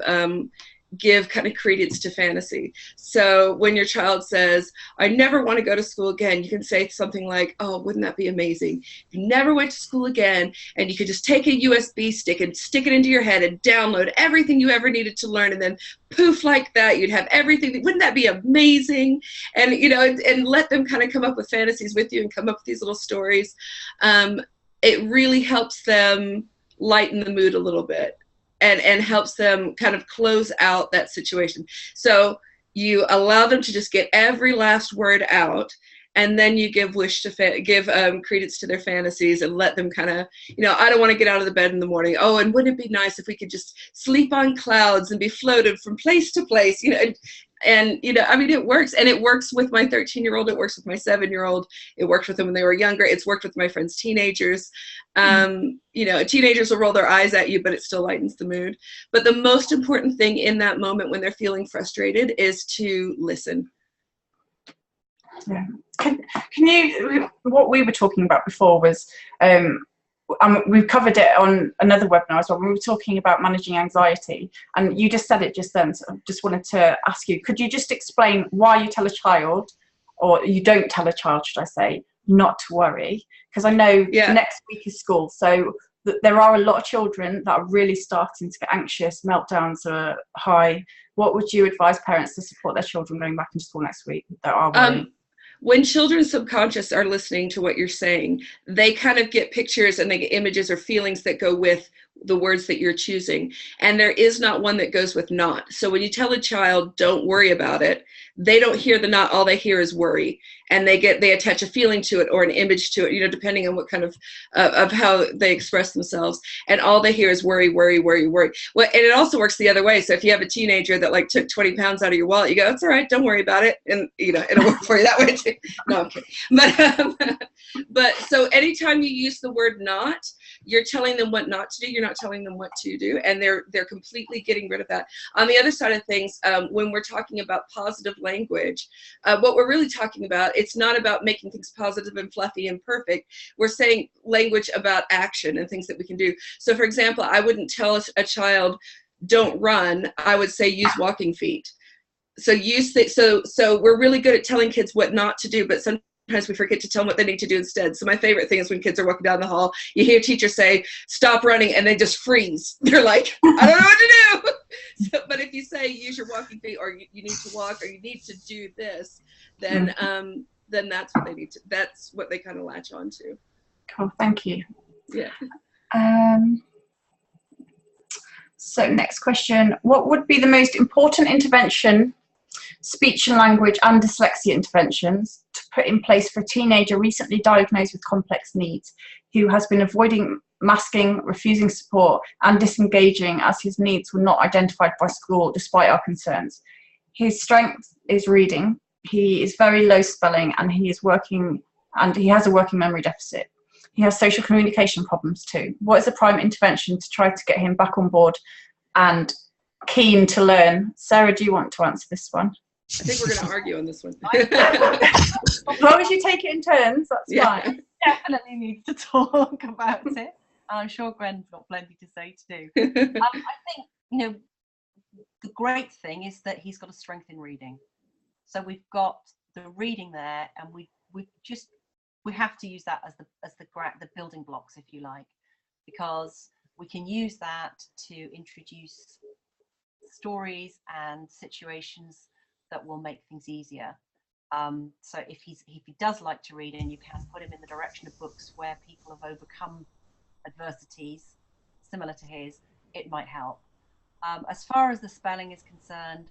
kind of credence to fantasy. So when your child says, I never want to go to school again, you can say something like, oh, wouldn't that be amazing? If you never went to school again and you could just take a USB stick and stick it into your head and download everything you ever needed to learn, and then poof, like that, you'd have everything. Wouldn't that be amazing? And, and let them kind of come up with fantasies with you and come up with these little stories. It really helps them lighten the mood a little bit. and helps them kind of close out that situation. So you allow them to just get every last word out, and then you give credence to their fantasies and let them kind of, I don't want to get out of the bed in the morning. Oh, and wouldn't it be nice if we could just sleep on clouds and be floated from place to place, and I mean, it works, and it works with my 13-year-old. It works with my 7-year-old. It worked with them when they were younger. It's worked with my friends' teenagers. Teenagers will roll their eyes at you, but it still lightens the mood. But the most important thing in that moment when they're feeling frustrated is to listen. Yeah. Can you, what we were talking about before was, we've covered it on another webinar as well. We were talking about managing anxiety, and you just said it just then, so I just wanted to ask you, could you just explain why you tell a child, or you don't tell a child, should I say, not to worry? Because I know next week is school, so there are a lot of children that are really starting to get anxious, meltdowns are high. What would you advise parents to support their children going back into school next week that are worrying? When children's subconscious are listening to what you're saying, they kind of get pictures and they get images or feelings that go with the words that you're choosing. And there is not one that goes with not. So when you tell a child, don't worry about it, they don't hear the not, all they hear is worry. And they attach a feeling to it or an image to it, depending on what kind of how they express themselves. And all they hear is worry, worry, worry, worry. Well, and it also works the other way. So if you have a teenager that like took 20 pounds out of your wallet, you go, it's all right, don't worry about it. And it'll work for you that way too. No, I'm kidding. But so anytime you use the word not, you're telling them what not to do. You're not telling them what to do. And they're completely getting rid of that. On the other side of things, when we're talking about positive language, what we're really talking about, it's not about making things positive and fluffy and perfect. We're saying language about action and things that we can do. So for example, I wouldn't tell a child, don't run. I would say use walking feet. So so we're really good at telling kids what not to do, but sometimes we forget to tell them what they need to do instead. So my favorite thing is when kids are walking down the hall, you hear teachers say, stop running, and they just freeze. They're like, I don't know what to do. But if you say, use your walking feet, or you need to walk, or you need to do this, then that's what they need to, that's what they kind of latch on to. Cool, thank you. Yeah. So next question, what would be the most important intervention, speech and language and dyslexia interventions, to put in place for a teenager recently diagnosed with complex needs who has been avoiding, masking, refusing support and disengaging as his needs were not identified by school despite our concerns? His strength is reading, he is very low spelling, and he has a working memory deficit. He has social communication problems too. What is the prime intervention to try to get him back on board and keen to learn? Sarah, do you want to answer this one? I think we're going to argue on this one. As long as you take it in turns, that's fine. Definitely need to talk about it. I'm sure Gwen's got plenty to say too. I think, the great thing is that he's got a strength in reading. So we've got the reading there, and we have to use that as the building blocks, if you like, because we can use that to introduce stories and situations that will make things easier. So if he does like to read, and you can put him in the direction of books where people have overcome adversities similar to his, it might help. As far as the spelling is concerned,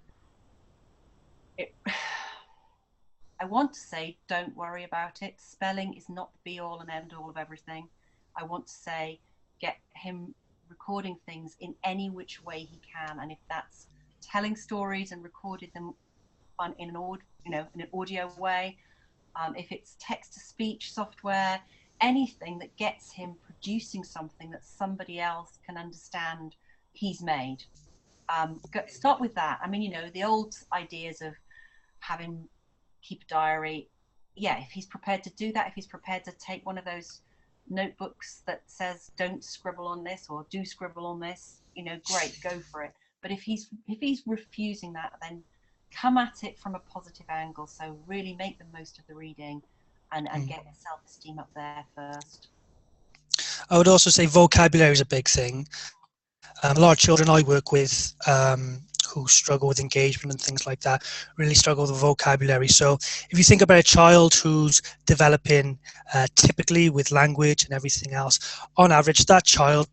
I want to say don't worry about it. Spelling is not the be all and end all of everything. I want to say get him recording things in any which way he can, and if that's telling stories and recorded them in an audio way, if it's text to speech software, anything that gets him producing something that somebody else can understand he's made. Start with that. I mean, the old ideas of having keep a diary, if he's prepared to do that, if he's prepared to take one of those notebooks that says don't scribble on this or do scribble on this, great, go for it. But if he's refusing that, then come at it from a positive angle. So really make the most of the reading and get his self-esteem up there first. I would also say vocabulary is a big thing. A lot of children I work with who struggle with engagement and things like that really struggle with vocabulary. So if you think about a child who's developing typically with language and everything else, on average that child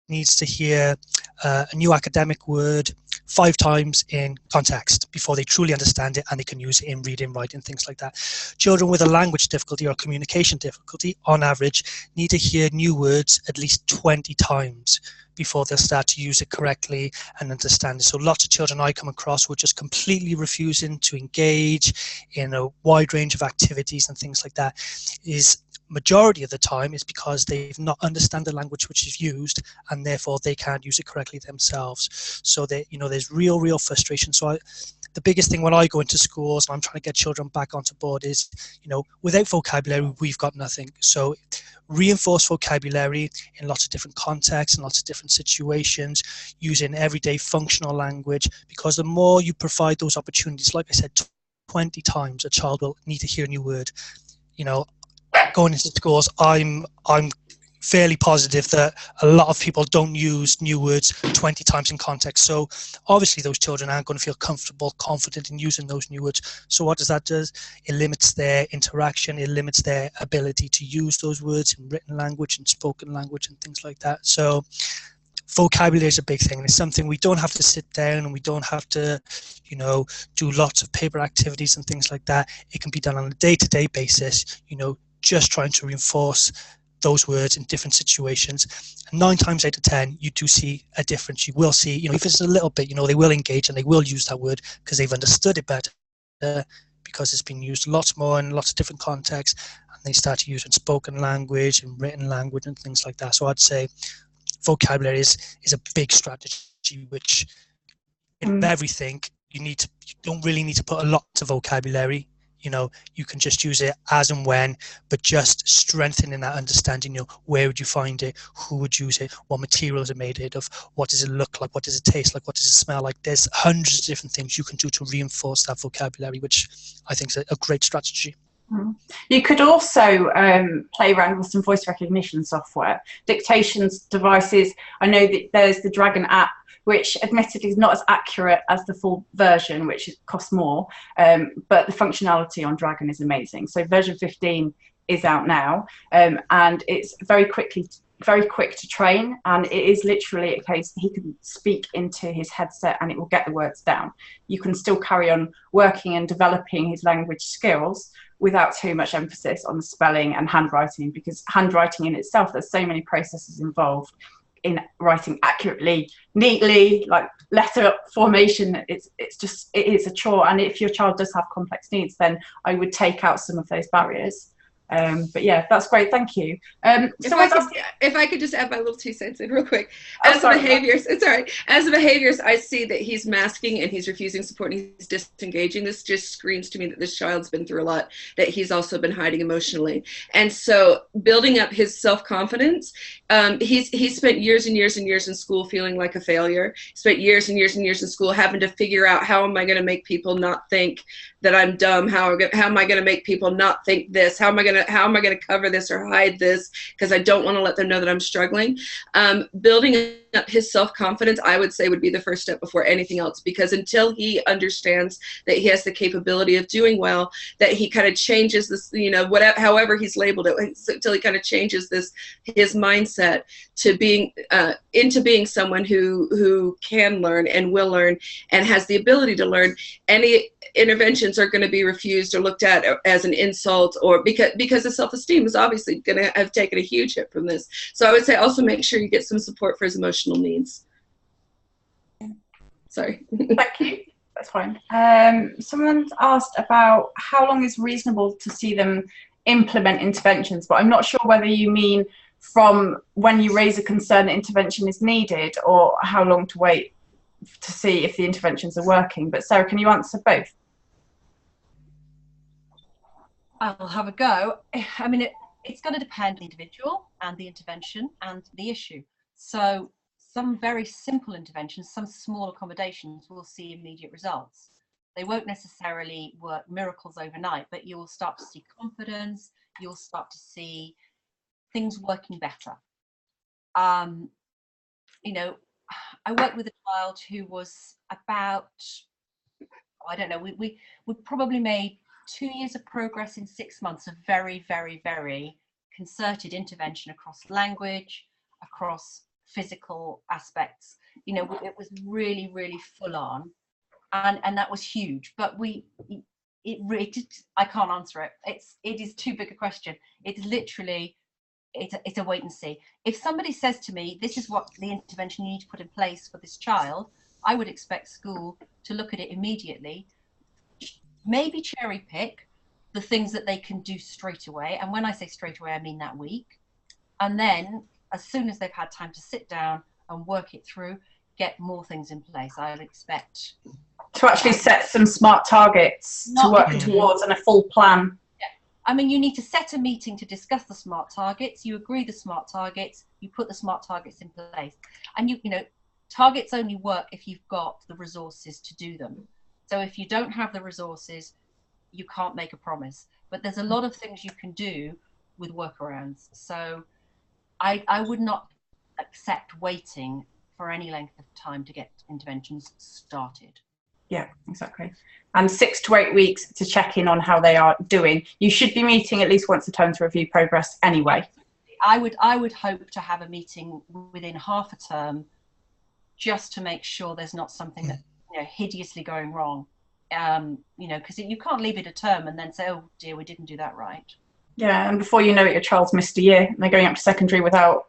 needs to hear a new academic word 5 times in context before they truly understand it and they can use it in reading, writing, things like that. Children with a language difficulty or communication difficulty, on average, need to hear new words at least 20 times before they'll start to use it correctly and understand it. So lots of children I come across were just completely refusing to engage in a wide range of activities and things like that. Is majority of the time is because they've not understand the language which is used, and therefore they can't use it correctly themselves. So they, you know, there's real frustration. So the biggest thing when I go into schools and I'm trying to get children back onto board is, you know, without vocabulary, we've got nothing. So reinforce vocabulary in lots of different contexts and lots of different situations, using everyday functional language, because the more you provide those opportunities, like I said, 20 times a child will need to hear a new word. You know, going into schools, I'm fairly positive that a lot of people don't use new words 20 times in context. So obviously those children aren't going to feel comfortable, confident in using those new words. So what does that do? It limits their interaction, it limits their ability to use those words in written language and spoken language and things like that. So vocabulary is a big thing, and it's something we don't have to sit down and we don't have to, you know, do lots of paper activities and things like that. It can be done on a day-to-day basis, you know, just trying to reinforce those words in different situations. And 9 times out of 10, you do see a difference. You will see, you know, if it's a little bit, you know, they will engage and they will use that word because they've understood it better, because it's been used lots more in lots of different contexts, and they start to use it in spoken language and written language and things like that. So I'd say vocabulary is a big strategy, which in everything you don't really need to put a lot to vocabulary. You know, you can just use it as and when, but just strengthening that understanding. You know, where would you find it? Who would use it? What materials are made out of? What does it look like? What does it taste like? What does it smell like? There's hundreds of different things you can do to reinforce that vocabulary, which I think is a great strategy. You could also play around with some voice recognition software, dictations devices. I know that there's the Dragon app, which admittedly is not as accurate as the full version, which costs more, but the functionality on Dragon is amazing. So version 15 is out now, and it's very quick to train, and it is literally a case he can speak into his headset and it will get the words down. You can still carry on working and developing his language skills without too much emphasis on the spelling and handwriting, because handwriting in itself, there's so many processes involved in writing accurately, neatly, like letter formation. It is a chore, and if your child does have complex needs, then I would take out some of those barriers. But yeah, that's great, thank you. If I could just add my little 2 cents in real quick. As behaviors, it's all right. As behaviors, I see that he's masking and he's refusing support and he's disengaging. This just screams to me that this child's been through a lot, that he's also been hiding emotionally. And so building up his self-confidence, he's spent years and years and years in school feeling like a failure. Spent years and years and years in school having to figure out, how am I going to make people not think that I'm dumb? How am I going to make people not think this? How am I going to cover this or hide this, because I don't want to let them know that I'm struggling? Building up his self-confidence, I would say, would be the first step before anything else, because until he understands that he has the capability of doing well, that he kind of changes this, you know, whatever, however he's labeled it, until he kind of changes his mindset to being into being someone who can learn and will learn and has the ability to learn. Any interventions are going to be refused or looked at as an insult, or because the self-esteem is obviously going to have taken a huge hit from this. So I would say also make sure you get some support for his emotional needs. Sorry. Thank you. That's fine. Someone's asked about how long is reasonable to see them implement interventions, but I'm not sure whether you mean from when you raise a concern that intervention is needed, or how long to wait to see if the interventions are working. But Sarah, can you answer both? I'll have a go. I mean, it's going to depend on the individual and the intervention and the issue. So some very simple interventions, some small accommodations will see immediate results. They won't necessarily work miracles overnight, but you'll start to see confidence, you'll start to see things working better. You know, I worked with a child who was about, I don't know, we probably made 2 years of progress in 6 months of very, very, very concerted intervention across language, across physical aspects. You know, it was really, really full on, and that was huge. But I can't answer it. It is too big a question. It's literally, it's a wait and see. If somebody says to me, this is what the intervention you need to put in place for this child, I would expect school to look at it immediately, maybe cherry pick the things that they can do straight away. And when I say straight away, I mean that week. And then as soon as they've had time to sit down and work it through, get more things in place. I would expect to actually set some smart targets to work towards and a full plan. Yeah. I mean, you need to set a meeting to discuss the smart targets. You agree the smart targets, you put the smart targets in place. And you know, targets only work if you've got the resources to do them. So if you don't have the resources, you can't make a promise. But there's a lot of things you can do with workarounds. So I would not accept waiting for any length of time to get interventions started. Yeah, exactly. And 6 to 8 weeks to check in on how they are doing. You should be meeting at least once a term to review progress anyway. I would hope to have a meeting within half a term, just to make sure there's not something that, you know, hideously going wrong. You know, because you can't leave it a term and then say, oh dear, we didn't do that right. Yeah, and before you know it, your child's missed a year and they're going up to secondary without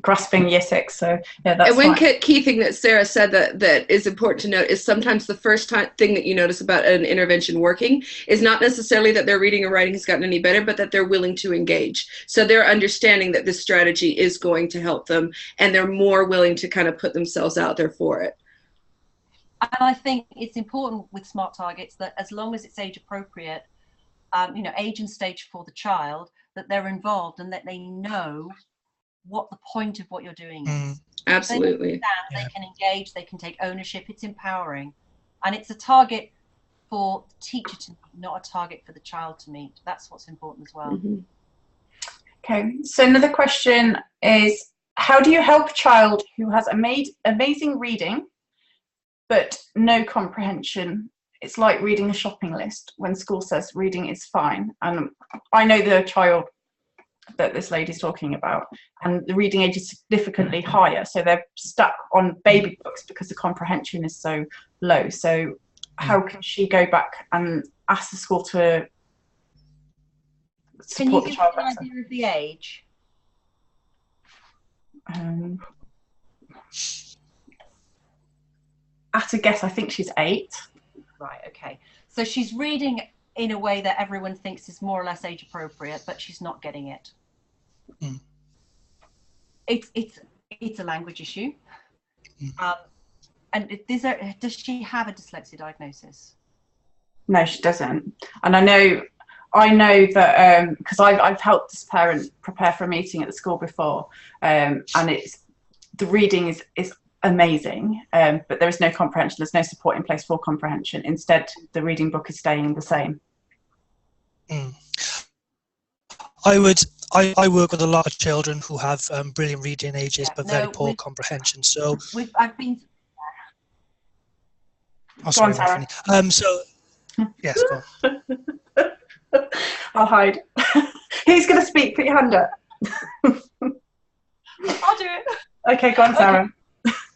grasping year 6. So yeah, that's. And one key thing that Sarah said that is important to note is sometimes the first thing that you notice about an intervention working is not necessarily that their reading or writing has gotten any better, but that they're willing to engage. So they're understanding that this strategy is going to help them, and they're more willing to kind of put themselves out there for it. And I think it's important with smart targets that as long as it's age appropriate, you know, age and stage for the child, that they're involved and that they know what the point of what you're doing is. Absolutely. They can engage, they can take ownership. It's empowering, and it's a target for the teacher to meet, not a target for the child to meet. That's what's important as well. Okay, so another question is, how do you help a child who has amazing reading but no comprehension? It's like reading a shopping list when school says reading is fine. And I know the child that this lady's talking about, and the reading age is significantly higher, so they're stuck on baby books because the comprehension is so low. So how can she go back and ask the school to support the child better? Can you give me an idea of the age? At a guess, I think she's 8. Right, okay. So she's reading in a way that everyone thinks is more or less age appropriate, but she's not getting it. It's a language issue. And does she have a dyslexia diagnosis? No, she doesn't. And I know that because I've helped this parent prepare for a meeting at the school before, and the reading is amazing, but there is no comprehension. There's no support in place for comprehension. Instead, the reading book is staying the same. I work with a lot of children who have brilliant reading ages, but very poor comprehension. So I've been. Oh, sorry, Sarah. So yes, go on. I'll hide. Who's going to speak? Put your hand up. I'll do it. Okay, go on, Sarah.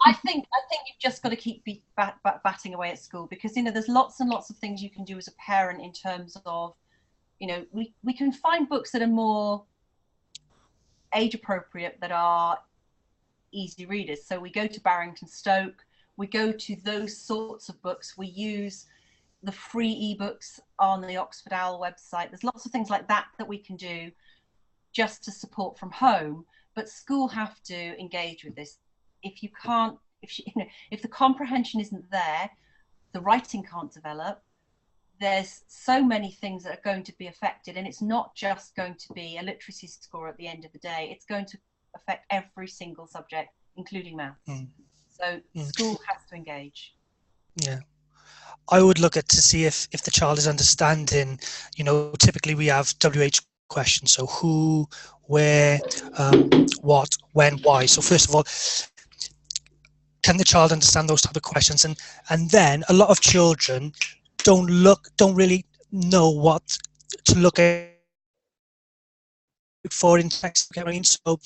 I think you've just got to keep batting away at school, because, you know, there's lots and lots of things you can do as a parent in terms of, you know, we can find books that are more age appropriate, that are easy readers. So we go to Barrington Stoke, we go to those sorts of books. We use the free ebooks on the Oxford Owl website. There's lots of things like that that we can do just to support from home, but school have to engage with this. If you can't, if the comprehension isn't there, the writing can't develop. There's so many things that are going to be affected, and it's not just going to be a literacy score at the end of the day. It's going to affect every single subject, including math. So school has to engage. Yeah. I would look at to see if the child is understanding, you know, typically we have WH questions. So who, where, what, when, why. So first of all, can the child understand those type of questions? And then a lot of children don't really know what to look at for in text. So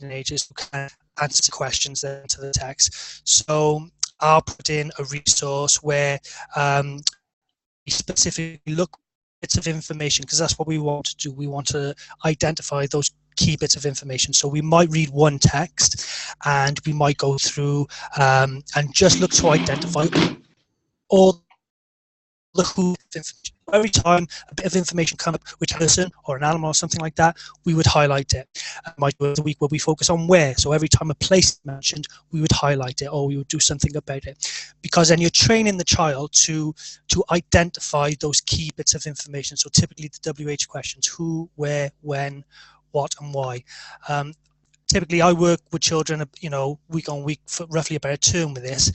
ages who can answer questions then to the text. So I'll put in a resource where we specifically look at bits of information, because that's what we want to do. We want to identify those key bits of information. So we might read one text and we might go through and just look to identify all the who. Every time a bit of information comes up, which a person or an animal or something like that, we would highlight it. Might be the week where we focus on where. So every time a place is mentioned, we would highlight it, or we would do something about it. Because then you're training the child to identify those key bits of information. So typically the WH questions: who, where, when, what, and why. Typically, I work with children, week on week for roughly about a term with this,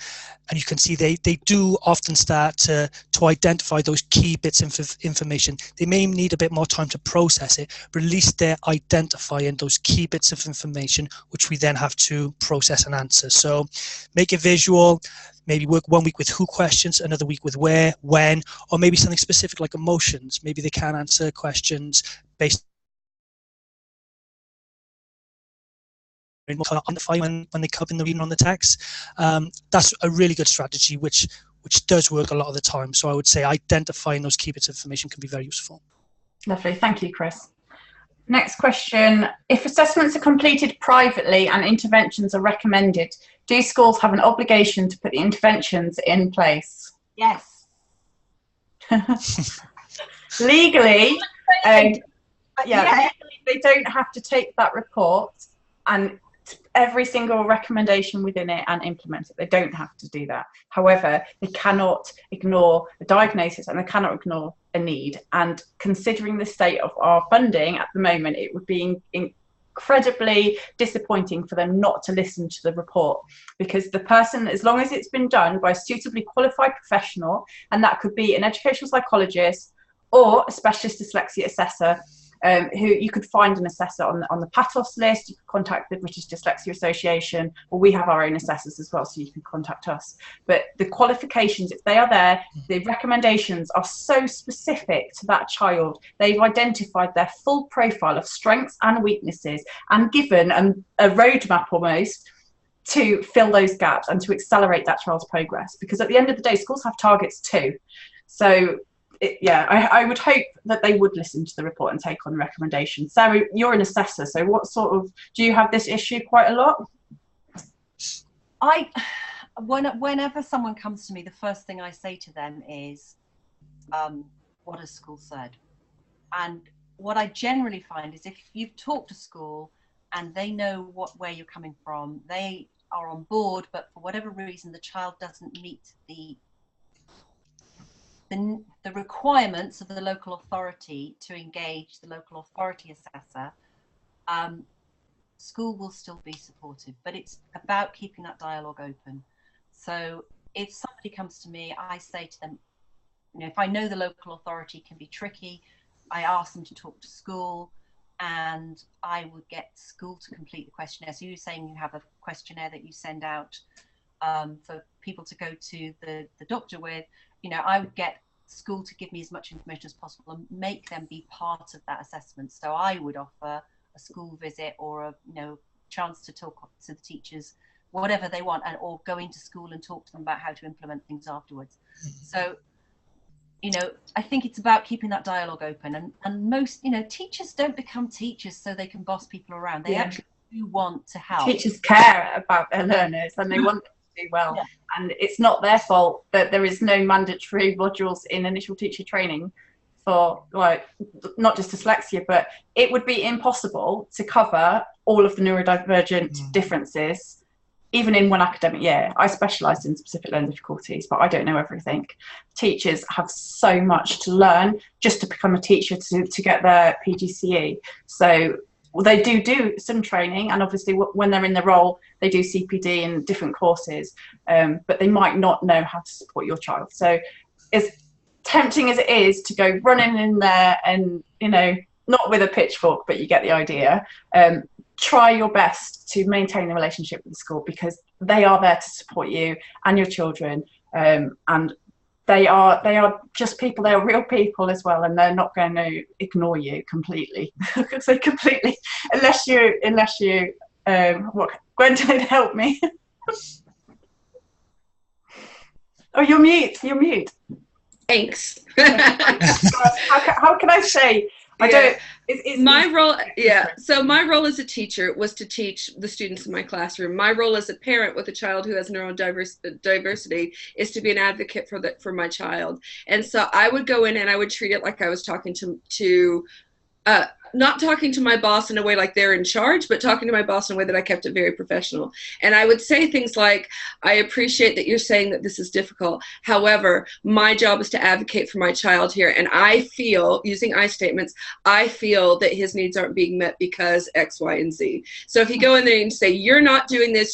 and you can see they do often start to identify those key bits of information. They may need a bit more time to process it, but at least they're identifying those key bits of information, which we then have to process and answer. So make it visual. Maybe work 1 week with who questions, another week with where, when, or maybe something specific like emotions. Maybe they can answer questions based on the file when they come up in the reading on the text. That's a really good strategy, which does work a lot of the time. So I would say identifying those key bits of information can be very useful. Lovely, thank you, Chris. Next question: if assessments are completed privately and interventions are recommended, do schools have an obligation to put the interventions in place? Yes. Legally, legally they don't have to take that report and every single recommendation within it and implement it. They don't have to do that. However, they cannot ignore the diagnosis and they cannot ignore a need. And considering the state of our funding at the moment, it would be incredibly disappointing for them not to listen to the report, because the person, as long as it's been done by a suitably qualified professional, and that could be an educational psychologist or a specialist dyslexia assessor, who you could find an assessor on the PATOS list. You could contact the British Dyslexia Association, or we have our own assessors as well, so you can contact us. But the qualifications, if they are there, the recommendations are so specific to that child. They've identified their full profile of strengths and weaknesses and given a roadmap almost to fill those gaps and to accelerate that child's progress. Because at the end of the day, schools have targets too. So I would hope that they would listen to the report and take on the recommendations. Sarah, you're an assessor, so what sort of, do you have this issue quite a lot? Whenever someone comes to me, the first thing I say to them is, what has school said? And what I generally find is if you've talked to school and they know where you're coming from, they are on board, but for whatever reason the child doesn't meet the requirements of the local authority to engage the local authority assessor, school will still be supportive, but it's about keeping that dialogue open. So if somebody comes to me, I say to them, if I know the local authority can be tricky, I ask them to talk to school, and I would get school to complete the questionnaire. So you were saying you have a questionnaire that you send out for people to go to the doctor with. I would get school to give me as much information as possible and make them be part of that assessment. So I would offer a school visit or a chance to talk to the teachers, whatever they want, or go into school and talk to them about how to implement things afterwards. So I think it's about keeping that dialogue open, and most teachers don't become teachers so they can boss people around. They actually do want to help. Teachers care about their learners and they want them to do well. And it's not their fault that there is no mandatory modules in initial teacher training for, not just dyslexia, but it would be impossible to cover all of the neurodivergent differences, even in one academic year. I specialised in specific learning difficulties, but I don't know everything. Teachers have so much to learn just to become a teacher, to get their PGCE. So they do some training, and obviously when they're in the role they do CPD and different courses, but they might not know how to support your child. So as tempting as it is to go running in there and not with a pitchfork, but you get the idea, try your best to maintain the relationship with the school, because they are there to support you and your children, and they are just people. They are real people as well, and they're not going to ignore you completely. So completely, unless you what, Gwendolyn, help me. Oh, you're mute. Thanks. How can I say? I don't. My role, so my role as a teacher was to teach the students in my classroom. My role as a parent with a child who has neurodiversity is to be an advocate for my child. And so I would go in and I would treat it like I was talking to not talking to my boss in a way like they're in charge, but talking to my boss in a way that I kept it very professional. And I would say things like, I appreciate that you're saying that this is difficult. However, my job is to advocate for my child here. And I feel, using I statements, I feel that his needs aren't being met because X, Y, and Z. So if you go in there and say, you're not doing this,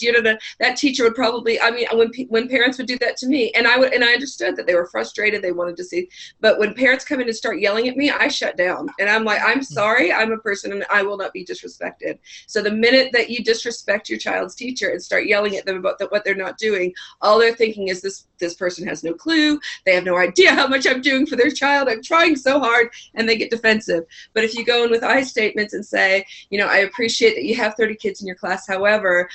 that teacher would probably, I mean, when parents would do that to me, and I understood that they were frustrated, they wanted to see, but when parents come in and start yelling at me, I shut down. And I'm like, I'm sorry, I'm a person and I will not be disrespected. So the minute that you disrespect your child's teacher and start yelling at them about what they're not doing, all they're thinking is this person has no clue, they have no idea how much I'm doing for their child, I'm trying so hard, and they get defensive. But if you go in with I statements and say, you know, I appreciate that you have 30 kids in your class, however,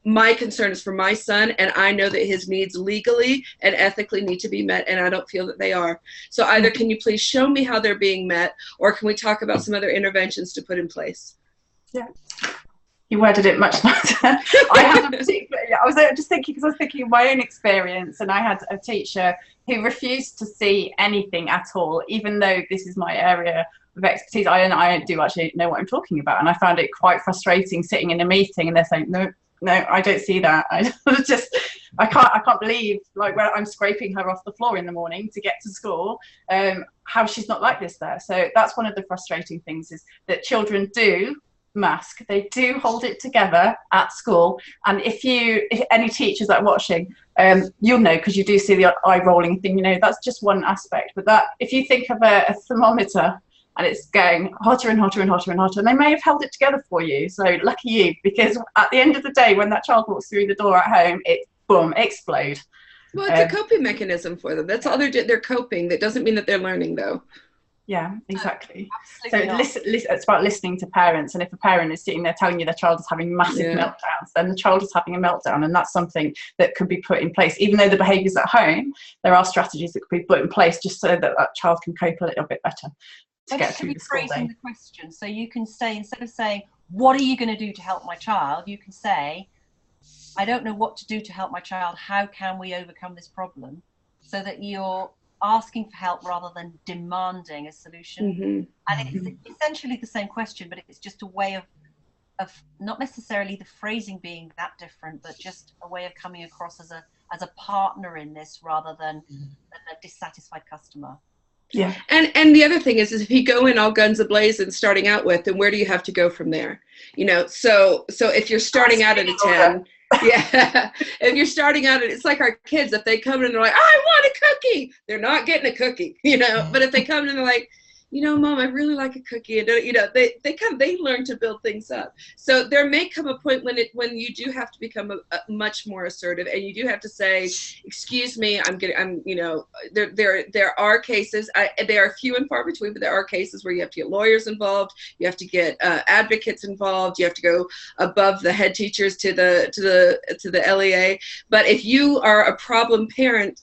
my concern is for my son, and I know that his needs legally and ethically need to be met, and I don't feel that they are. So either can you please show me how they're being met, or can we talk about some other interventions to put in place? Yeah. You worded it much better. I was just thinking, because I was thinking of my own experience, and I had a teacher who refused to see anything at all, even though this is my area of expertise. I do actually know what I'm talking about, and I found it quite frustrating sitting in a meeting and they're saying, no, I don't see that. I can't believe, like, when I'm scraping her off the floor in the morning to get to school, how she's not like this there. So that's one of the frustrating things, is that children do mask, they do hold it together at school. And if any teachers that are watching, you'll know, because you do see the eye rolling thing, you know, that's just one aspect. But that, if you think of a thermometer, and it's going hotter and hotter and hotter and hotter, and they may have held it together for you. So lucky you, because at the end of the day, when that child walks through the door at home, it boom, explode. Well, it's a coping mechanism for them. That's all they're coping. That doesn't mean that they're learning, though. Yeah, exactly. So it's about listening to parents, and if a parent is sitting there telling you their child is having massive meltdowns, then the child is having a meltdown, and that's something that could be put in place. Even though the behaviour's at home, there are strategies that could be put in place just so that that child can cope a little bit better. Rephrasing the question, so you can say, instead of saying, what are you going to do to help my child, you can say, I don't know what to do to help my child, how can we overcome this problem? So that you're asking for help rather than demanding a solution. And it's essentially the same question, but it's just a way of not necessarily the phrasing being that different, but just a way of coming across as a partner in this rather than a dissatisfied customer. Yeah. And the other thing is if you go in all guns a-blazing starting out with, then where do you have to go from there? You know, so if you're starting out at a 10, if you're starting out at, it's like our kids, if they come in and they're like, I want a cookie, they're not getting a cookie, you know. But if they come in and they're like, you know, Mom, I really like a cookie, and you know, they learn to build things up. So there may come a point when you do have to become a much more assertive, and you do have to say, excuse me, you know, there are cases, they are few and far between, but there are cases where you have to get lawyers involved, you have to get advocates involved, you have to go above the head teachers to the LEA. But if you are a problem parent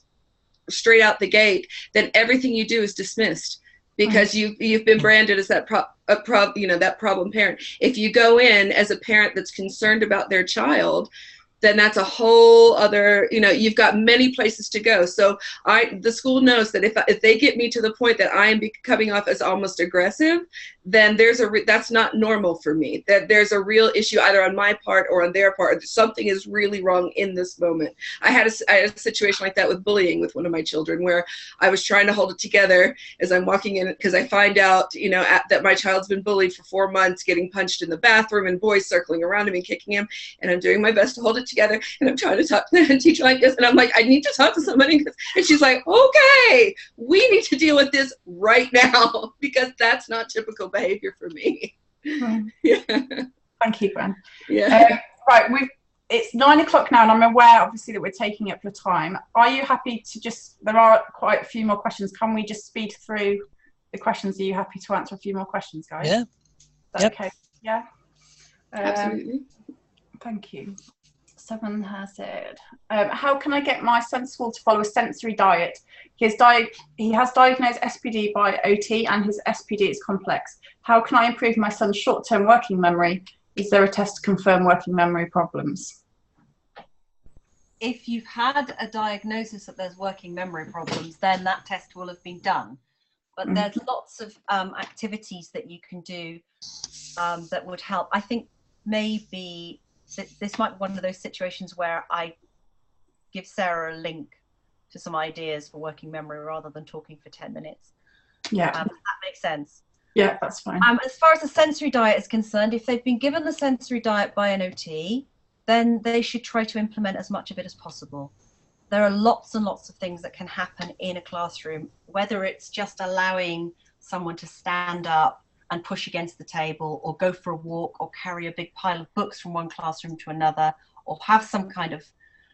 straight out the gate, then everything you do is dismissed, because you've been branded as that problem parent. If you go in as a parent that's concerned about their child, then that's a whole other, you know, you've got many places to go. So the school knows that if they get me to the point that I am coming off as almost aggressive, then that's not normal for me. That there's a real issue either on my part or on their part. Something is really wrong in this moment. I had a situation like that with bullying with one of my children, where I was trying to hold it together as I'm walking in, because I find out, you know, that my child's been bullied for 4 months, getting punched in the bathroom and boys circling around him and kicking him, and I'm doing my best to hold it together, and I'm trying to talk to the teacher like this, and I'm like, I need to talk to somebody, and she's like, okay, we need to deal with this right now, because that's not typical behavior for me. Yeah. Thank you, Gwen. Yeah. Right, it's 9 o'clock now, and I'm aware, obviously, that we're taking up your time. Are you happy to just? There are quite a few more questions. Can we just speed through the questions? Are you happy to answer a few more questions, guys? Yeah. Yep. Okay. Yeah. Absolutely. Thank you. Someone has said, how can I get my son's school to follow a sensory diet? He has diagnosed SPD by OT, and his SPD is complex. How can I improve my son's short-term working memory? Is there a test to confirm working memory problems? If you've had a diagnosis that there's working memory problems, then that test will have been done. But there's lots of activities that you can do that would help. I think maybe this might be one of those situations where I give Sarah a link to some ideas for working memory rather than talking for 10 minutes. Yeah. That makes sense. Yeah, that's fine. As far as the sensory diet is concerned, if they've been given the sensory diet by an OT, then they should try to implement as much of it as possible. There are lots and lots of things that can happen in a classroom, whether it's just allowing someone to stand up and push against the table, or go for a walk, or carry a big pile of books from one classroom to another, or have some kind of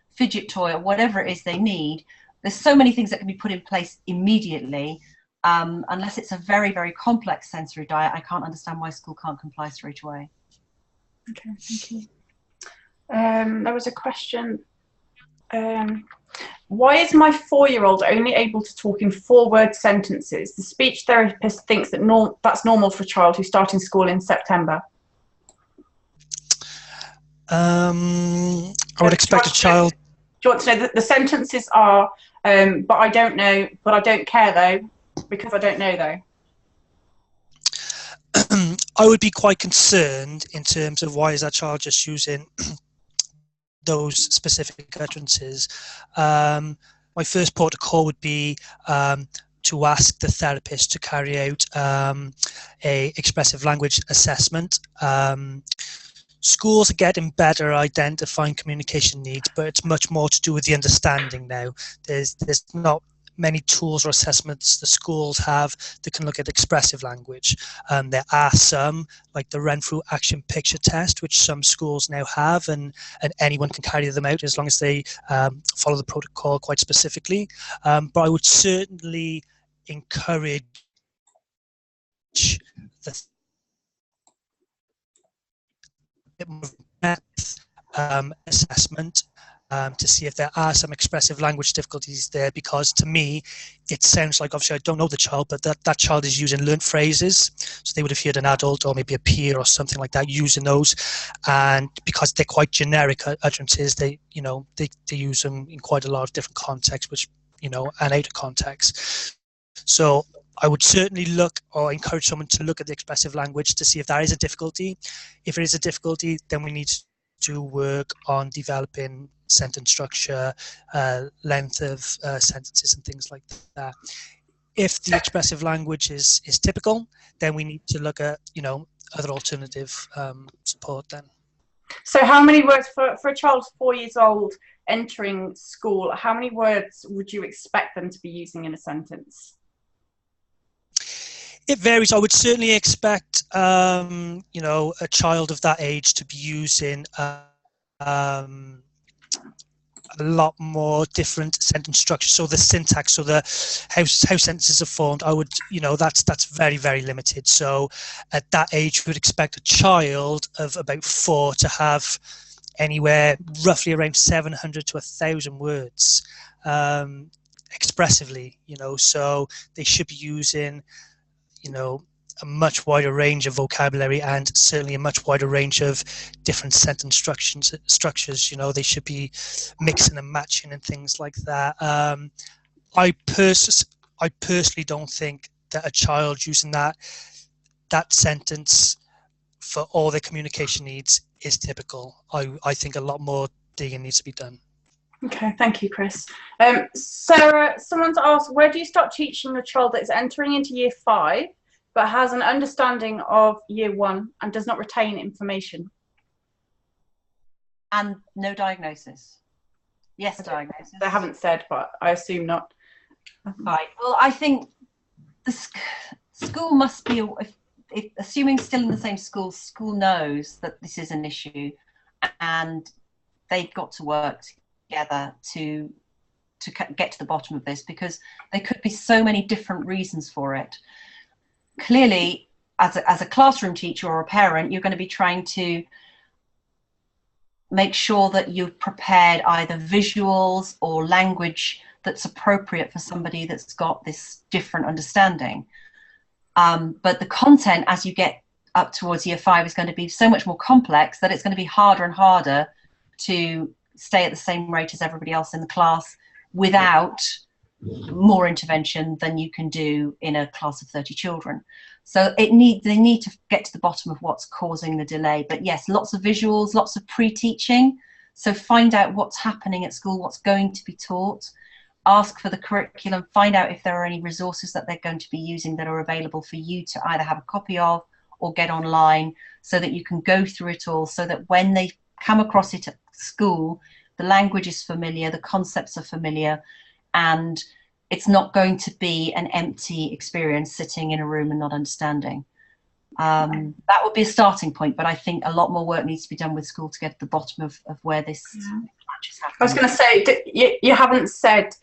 fidget toy, or whatever it is they need. There's so many things that can be put in place immediately. Unless it's a very, very complex sensory diet, I can't understand why school can't comply straight away. Okay, thank you. There was a question. Why is my 4-year-old only able to talk in 4-word sentences? The speech therapist thinks that that's normal for a child who's starting school in September. I would expect a child... Do you want to know that the sentences are, but I don't know, but I don't care though, because I don't know though? I would be quite concerned in terms of why is that child just using those specific utterances. My first protocol would be to ask the therapist to carry out a expressive language assessment. Schools are getting better at identifying communication needs, but it's much more to do with the understanding now. There's not many tools or assessments the schools have that can look at expressive language. There are some, like the Renfrew Action Picture Test, which some schools now have, and anyone can carry them out as long as they follow the protocol quite specifically. But I would certainly encourage the assessment to see if there are some expressive language difficulties there, because to me it sounds like, obviously I don't know the child, but that child is using learnt phrases, so they would have heard an adult or maybe a peer or something like that using those, and because they're quite generic utterances, they use them in quite a lot of different contexts, which and out of context. So I would certainly look or encourage someone to look at the expressive language to see if there is a difficulty. If it is a difficulty, then we need to work on developing sentence structure, length of sentences and things like that. If the expressive language is typical, then we need to look at other alternative support then. So how many words for a child 4 years old entering school, how many words would you expect them to be using in a sentence? It varies. I would certainly expect, a child of that age to be using a lot more different sentence structures. So the syntax, so the how sentences are formed, I would, that's very, very limited. So at that age, we would expect a child of about 4 to have anywhere roughly around 700 to 1,000 words expressively. So they should be using a much wider range of vocabulary, and certainly a much wider range of different sentence structures. They should be mixing and matching and things like that. I personally don't think that a child using that sentence for all their communication needs is typical. I think a lot more digging needs to be done. Okay, thank you, Chris. Sarah, someone's asked, where do you start teaching a child that is entering into year 5 but has an understanding of year 1 and does not retain information? And no diagnosis. Yes, diagnosis. They haven't said, but I assume not. Right. Well, I think the school must be, assuming still in the same school knows that this is an issue, and they've got to work together to get to the bottom of this, because there could be so many different reasons for it. Clearly, as a classroom teacher or a parent, you're going to be trying to make sure that you've prepared either visuals or language that's appropriate for somebody that's got this different understanding. But the content, as you get up towards year 5, is going to be so much more complex that it's going to be harder and harder to stay at the same rate as everybody else in the class without more intervention than you can do in a class of 30 children. So they need to get to the bottom of what's causing the delay. But yes, lots of visuals, lots of pre-teaching. So find out what's happening at school, what's going to be taught. Ask for the curriculum, find out if there are any resources that they're going to be using that are available for you to either have a copy of or get online, so that you can go through it all, so that when they come across it at school, the language is familiar, the concepts are familiar, and it's not going to be an empty experience sitting in a room and not understanding. That would be a starting point, but I think a lot more work needs to be done with school to get to the bottom of where this match is happening. I was going to say, you haven't said,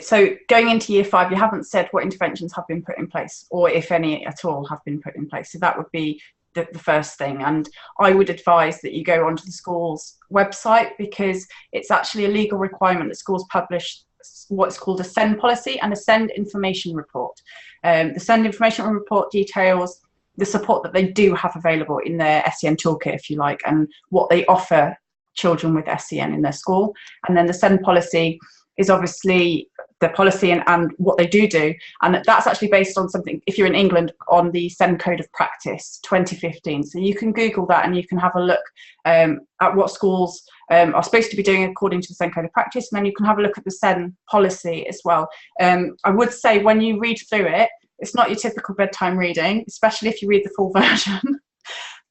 so going into year 5, you haven't said what interventions have been put in place, or if any at all have been put in place. So that would be the first thing. And I would advise that you go onto the school's website, because it's actually a legal requirement that schools publish what's called a SEND policy and a SEND information report. The SEND information report details the support that they do have available in their SEN toolkit, if you like, and what they offer children with SEN in their school. And then the SEND policy is obviously the policy and what they do, and that's actually based on something, if you're in England, on the SEND Code of Practice 2015. So you can Google that and you can have a look at what schools are supposed to be doing according to the SEND Code of Practice, and then you can have a look at the SEND policy as well. I would say when you read through it, it's not your typical bedtime reading, especially if you read the full version.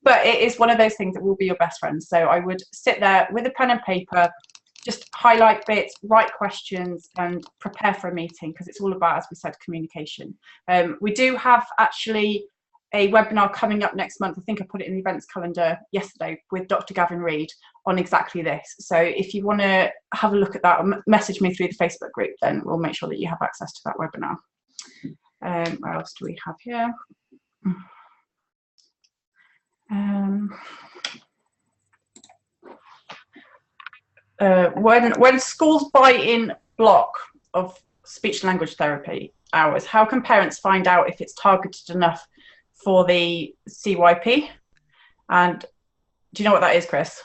But it is one of those things that will be your best friend. So I would sit there with a pen and paper, just highlight bits, write questions, and prepare for a meeting, because it's all about, as we said, communication. We do have actually a webinar coming up next month. I think I put it in the events calendar yesterday, with Dr. Gavin Reid on exactly this. So if you want to have a look at that, or message me through the Facebook group, then we'll make sure that you have access to that webinar. What else do we have here? When schools buy in block of speech and language therapy hours, how can parents find out if it's targeted enough for the CYP? And do you know what that is, Chris?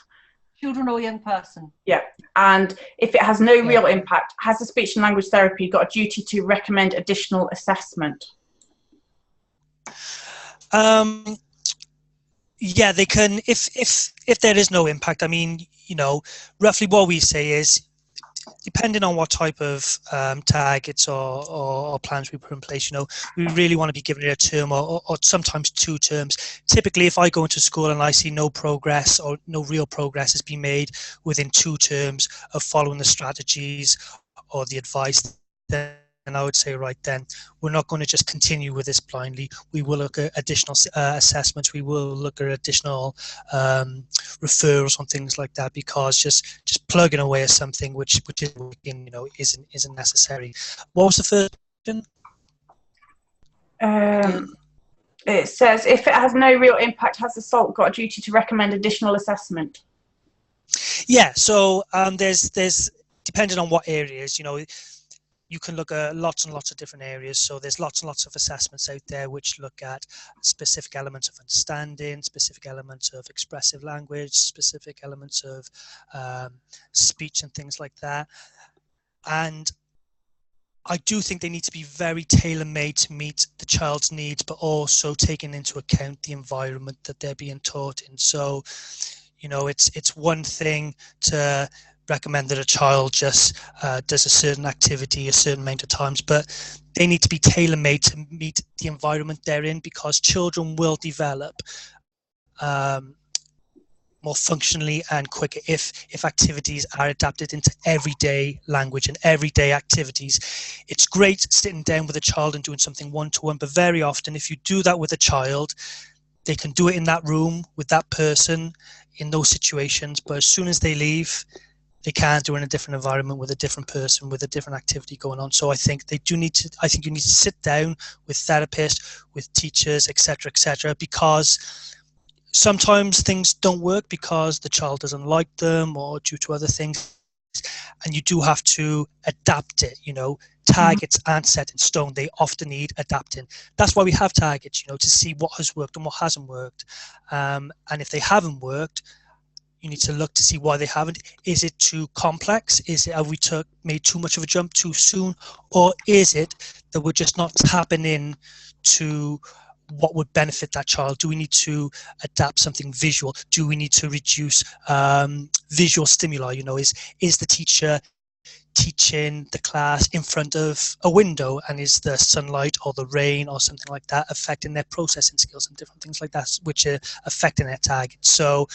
Children or young person. Yeah. And if it has no real impact, has the speech and language therapy got a duty to recommend additional assessment? Yeah, they can, if there is no impact. I mean, you know, roughly what we say is, depending on what type of targets or plans we put in place, you know, we really want to be giving it a term or sometimes 2 terms. Typically, if I go into school and I see no progress or no real progress has been made within 2 terms of following the strategies or the advice, then I would say, right, then we're not going to just continue with this blindly. We will look at additional assessments. We will look at additional referrals on things like that, because just plugging away at something which is, you know, isn't necessary. What was the first question? It says, if it has no real impact, has the SALT got a duty to recommend additional assessment? Yeah. So there's depending on what areas, you know, you can look at lots and lots of different areas. So there's lots and lots of assessments out there which look at specific elements of understanding, specific elements of expressive language, specific elements of speech and things like that. And I do think they need to be very tailor-made to meet the child's needs, but also taking into account the environment that they're being taught in. So, you know, it's one thing to recommend that a child just does a certain activity a certain amount of times, but they need to be tailor-made to meet the environment they're in, because children will develop more functionally and quicker if activities are adapted into everyday language and everyday activities. It's great sitting down with a child and doing something one-to-one, but very often if you do that with a child, they can do it in that room with that person in those situations, but as soon as they leave, they can do it in a different environment with a different person, with a different activity going on. So I think you need to sit down with therapists, with teachers, etc., because sometimes things don't work because the child doesn't like them or due to other things, and you do have to adapt it. Targets aren't set in stone. They often need adapting. That's why we have targets, to see what has worked and what hasn't worked. And if they haven't worked, you need to look to see why they haven't. Is it too complex? Have we made too much of a jump too soon? Or is it that we're just not tapping in to what would benefit that child? Do we need to adapt something visual? Do we need to reduce visual stimuli? Is the teacher teaching the class in front of a window, and is the sunlight or the rain or something like that affecting their processing skills and different things like that, which are affecting their target? So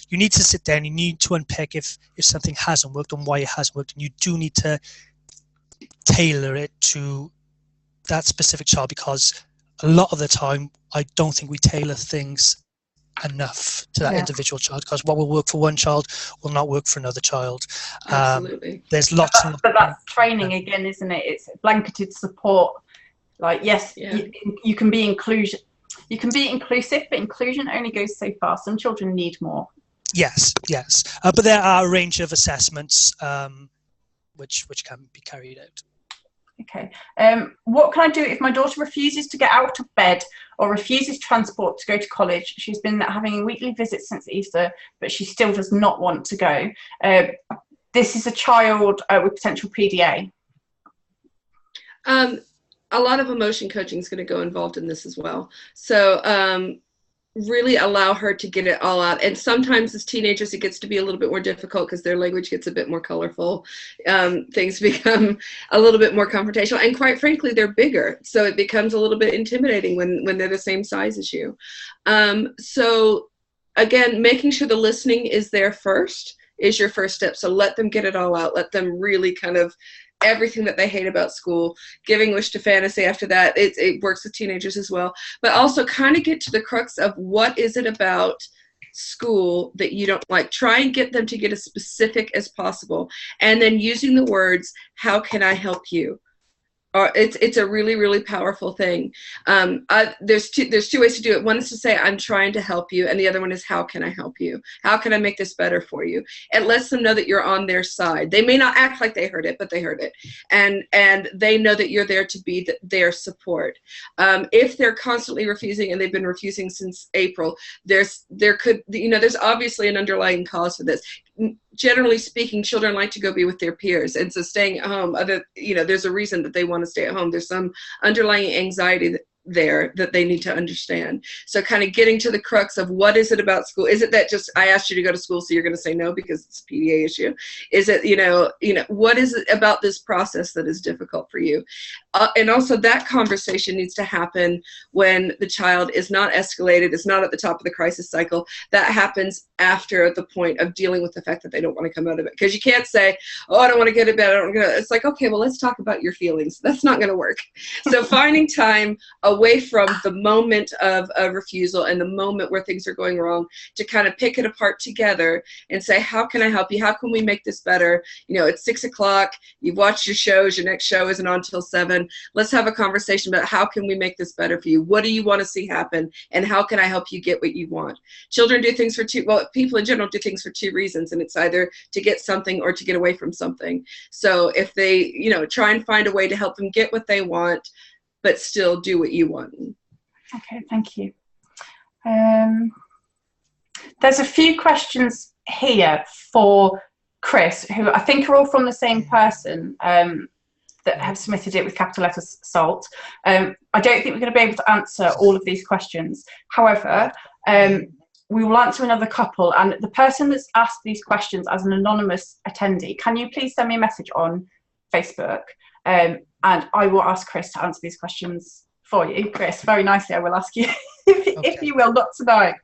you need to sit down, you need to unpick if something hasn't worked and why it hasn't worked, and you do need to tailor it to that specific child, because a lot of the time I don't think we tailor things enough to that individual child, because what will work for one child will not work for another child. Absolutely. There's lots of but that's training again, isn't it? It's blanketed support. Like, yes, you can be inclusive, but inclusion only goes so far. Some children need more. Yes. But there are a range of assessments which can be carried out. Okay. What can I do if my daughter refuses to get out of bed or refuses transport to go to college? She's been having weekly visits since Easter, but she still does not want to go. This is a child with potential PDA. A lot of emotion coaching is going to go involved in this as well. So really allow her to get it all out. And sometimes as teenagers, it gets to be a little bit more difficult because their language gets a bit more colorful. Things become a little bit more confrontational. And quite frankly, they're bigger. So it becomes a little bit intimidating when they're the same size as you. So again, making sure the listening is there first is your first step. So let them get it all out. Let them really kind of everything that they hate about school, giving wish to fantasy after that. It works with teenagers as well, but also kind of get to the crux of what is it about school that you don't like. Try and get them to get as specific as possible, and then using the words, how can I help you? It's a really, really powerful thing. There's two ways to do it. One is to say, I'm trying to help you. And the other one is, how can I help you? How can I make this better for you? It lets them know that you're on their side. They may not act like they heard it, but they heard it. And they know that you're there to be their support. If they're constantly refusing, and they've been refusing since April, there's obviously an underlying cause for this. Generally speaking, children like to go be with their peers, and so staying at home, there's a reason that they want to stay at home. There's some underlying anxiety there that they need to understand. So kind of getting to the crux of what is it about school? Is it that just I asked you to go to school so you're going to say no because it's a PDA issue? Is it what is it about this process that is difficult for you? And also that conversation needs to happen when the child is not escalated, is not at the top of the crisis cycle. That happens after the point of dealing with the fact that they don't want to come out of it, because you can't say, oh, I don't want to get to bed, I don't want to go. It's like, okay, well, let's talk about your feelings. That's not going to work. So finding time away from the moment of a refusal and the moment where things are going wrong to kind of pick it apart together and say, how can I help you? How can we make this better? It's 6 o'clock. You've watched your shows. Your next show isn't on until 7. Let's have a conversation about how can we make this better for you? What do you want to see happen? And how can I help you get what you want? Children do things for people in general do things for 2 reasons, and it's either to get something or to get away from something. So if they, try and find a way to help them get what they want, but still do what you want. Okay, thank you. There's a few questions here for Chris, who I think are all from the same person that have submitted it with capital letters SALT. I don't think we're going to be able to answer all of these questions. However, we will answer another couple, and the person that's asked these questions as an anonymous attendee, can you please send me a message on Facebook? And I will ask Chris to answer these questions for you. Chris, very nicely, I will ask you if you will, not tonight.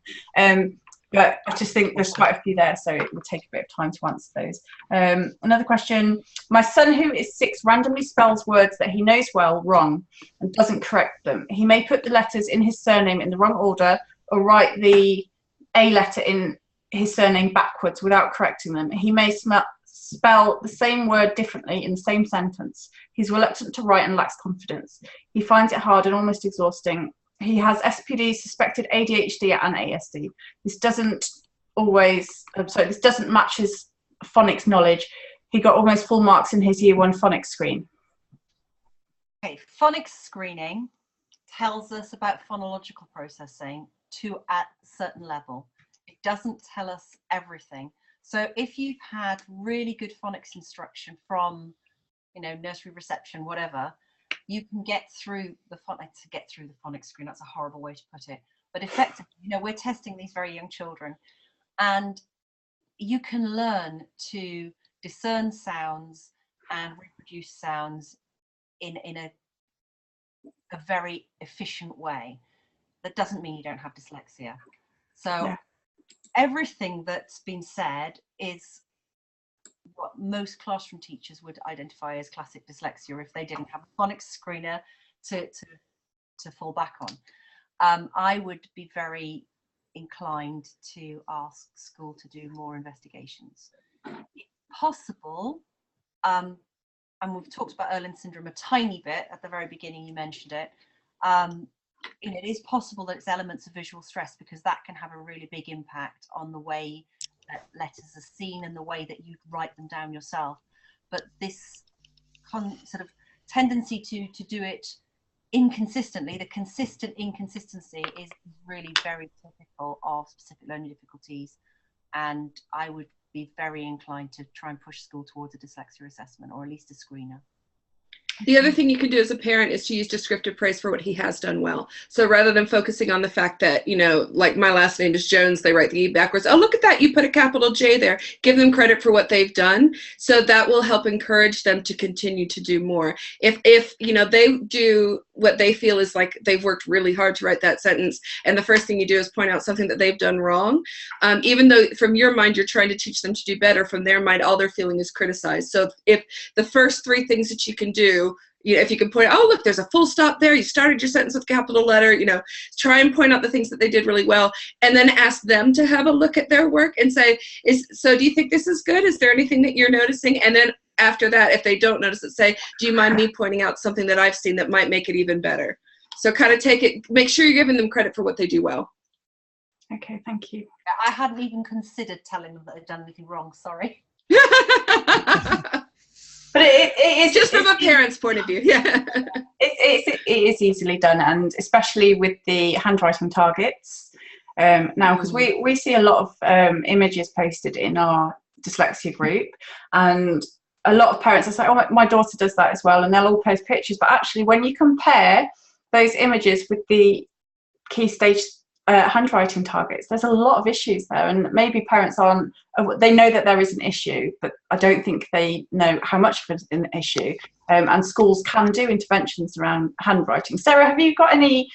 But I just think there's quite a few there, so it will take a bit of time to answer those. Another question. My son, who is 6, randomly spells words that he knows well wrong and doesn't correct them. He may put the letters in his surname in the wrong order or write the A letter in his surname backwards without correcting them. He may spell the same word differently in the same sentence. He's reluctant to write and lacks confidence. He finds it hard and almost exhausting. He has SPD, suspected ADHD and ASD. This doesn't match his phonics knowledge. He got almost full marks in his year 1 phonics screen. Okay, phonics screening tells us about phonological processing to a certain level. It doesn't tell us everything. So if you've had really good phonics instruction from, you know, nursery reception, whatever, you can get through the phonics screen. That's a horrible way to put it. But effectively, you know, we're testing these very young children, and you can learn to discern sounds and reproduce sounds in a very efficient way. That doesn't mean you don't have dyslexia. So everything that's been said is what most classroom teachers would identify as classic dyslexia if they didn't have a phonics screener to fall back on. I would be very inclined to ask school to do more investigations. If possible, and we've talked about Erland syndrome a tiny bit at the very beginning, you mentioned it. It is possible that it's elements of visual stress, because that can have a really big impact on the way that letters are seen and the way that you write them down yourself. But this sort of tendency to do it inconsistently, the consistent inconsistency is really very typical of specific learning difficulties, and I would be very inclined to try and push school towards a dyslexia assessment, or at least a screener. The other thing you can do as a parent is to use descriptive praise for what he has done well. So rather than focusing on the fact that, you know, like my last name is Jones, they write the E backwards. Oh, look at that, you put a capital J there. Give them credit for what they've done. So that will help encourage them to continue to do more. If you know, they do what they feel is like they've worked really hard to write that sentence, and the first thing you do is point out something that they've done wrong, even though from your mind you're trying to teach them to do better, from their mind all they're feeling is criticized. So if the first 3 things that you can do, you know, if you can point out, oh, look, there's a full stop there, you started your sentence with a capital letter, you know, try and point out the things that they did really well, and then ask them to have a look at their work and say, so do you think this is good? Is there anything that you're noticing? And then after that, if they don't notice it, say, do you mind me pointing out something that I've seen that might make it even better? So kind of make sure you're giving them credit for what they do well. Okay, thank you. I hadn't even considered telling them that they'd done anything wrong, sorry. But it is just from a parent's point of view. Yeah, it is easily done, and especially with the handwriting targets now, because we see a lot of images posted in our dyslexia group, and a lot of parents are saying, oh, my daughter does that as well, and they'll all post pictures. But actually, when you compare those images with the key stage handwriting targets, there's a lot of issues there, and maybe parents they know that there is an issue, but I don't think they know how much of an issue, and schools can do interventions around handwriting. Sarah, have you got any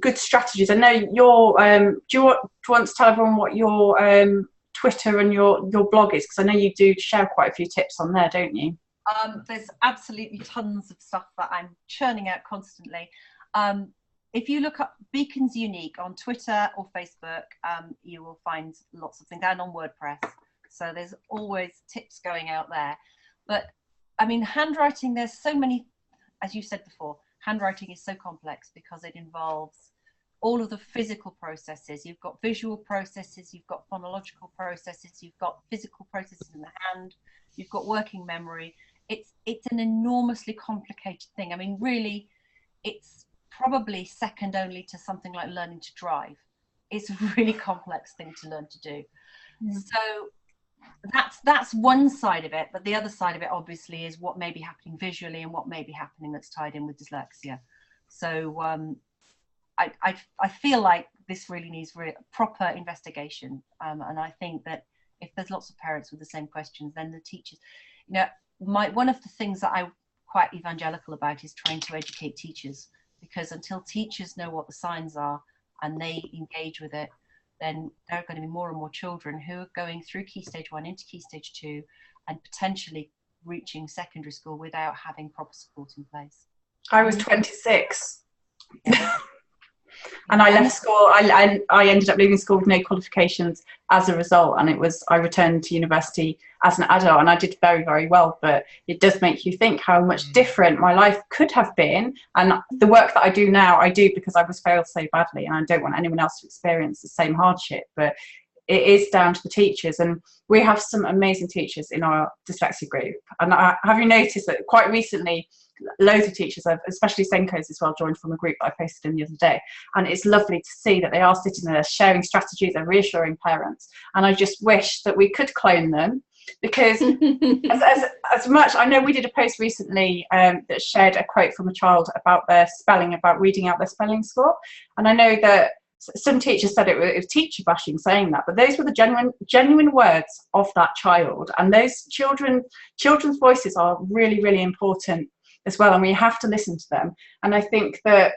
good strategies? I know do you want to tell everyone what your Twitter and your blog is, because I know you do share quite a few tips on there, don't you? There's absolutely tons of stuff that I'm churning out constantly. If you look up Beacons Unique on Twitter or Facebook, you will find lots of things, and on WordPress. So there's always tips going out there. But I mean, handwriting, there's so many, as you said before, handwriting is so complex because it involves all of the physical processes. You've got visual processes, you've got phonological processes, you've got physical processes in the hand, you've got working memory. It's an enormously complicated thing. I mean, really, it's probably second only to something like learning to drive. It's a really complex thing to learn to do. So that's one side of it, but the other side of it obviously is what may be happening visually and what may be happening that's tied in with dyslexia. So I feel like this really needs proper investigation, and I think that if there's lots of parents with the same questions, then the teachers, you know, one of the things that I'm quite evangelical about is trying to educate teachers, because until teachers know what the signs are and they engage with it, then there are going to be more and more children who are going through Key Stage 1 into Key Stage 2 and potentially reaching secondary school without having proper support in place. I was 26. Yeah. And I left school. I ended up leaving school with no qualifications as a result, and I returned to university as an adult, and I did very, very well. But it does make you think how much different my life could have been. And the work that I do now, I do because I was failed so badly, and I don't want anyone else to experience the same hardship. But it is down to the teachers, and we have some amazing teachers in our dyslexia group. And have you noticed that quite recently loads of teachers, especially Senkos as well, joined from a group that I posted in the other day, and it's lovely to see that they are sitting there sharing strategies and reassuring parents. And I just wish that we could clone them, because as much, I know we did a post recently that shared a quote from a child about their spelling, about reading out their spelling score, and I know that some teachers said it was teacher bashing saying that, but those were the genuine words of that child. And those children's voices are really, really important as well, and we have to listen to them. And I think that,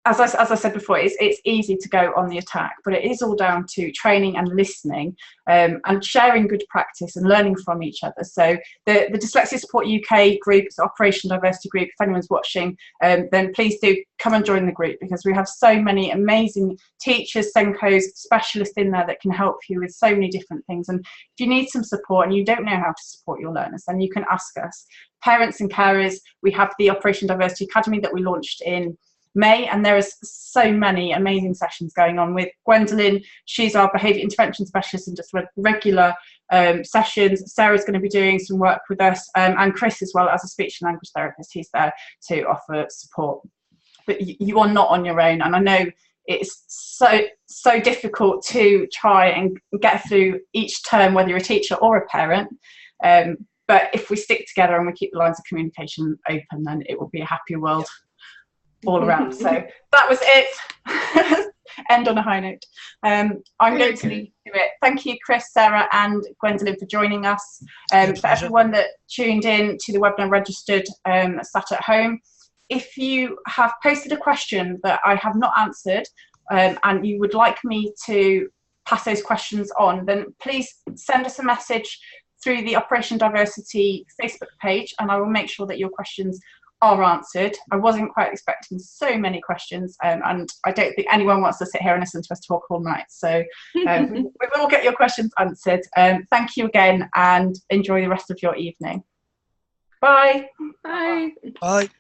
as I said before, it's easy to go on the attack, but it is all down to training and listening, and sharing good practice and learning from each other. So the Dyslexia Support UK group, it's Operation Diversity group, if anyone's watching, then please do come and join the group, because we have so many amazing teachers, Senkos, specialists in there that can help you with so many different things. And if you need some support and you don't know how to support your learners, then you can ask us. Parents and carers, we have the Operation Diversity Academy that we launched in May, and there is so many amazing sessions going on with Gwendolyn. She's our Behaviour Intervention Specialist and just regular sessions. Sarah's going to be doing some work with us, and Chris as well, as a speech and language therapist. He's there to offer support. But you are not on your own, and I know it's so difficult to try and get through each term, whether you're a teacher or a parent. But if we stick together and we keep the lines of communication open, then it will be a happier world all around. So that was it. End on a high note. I'm going to leave you to it. Thank you, Chris, Sarah and Gwendolyn, for joining us. For everyone that tuned in to the webinar registered, sat at home, if you have posted a question that I have not answered, and you would like me to pass those questions on, then please send us a message through the Operation Diversity Facebook page, and I will make sure that your questions are answered. I wasn't quite expecting so many questions, and I don't think anyone wants to sit here and listen to us talk all night. So we will get your questions answered. Thank you again, and enjoy the rest of your evening. Bye. Bye. Bye.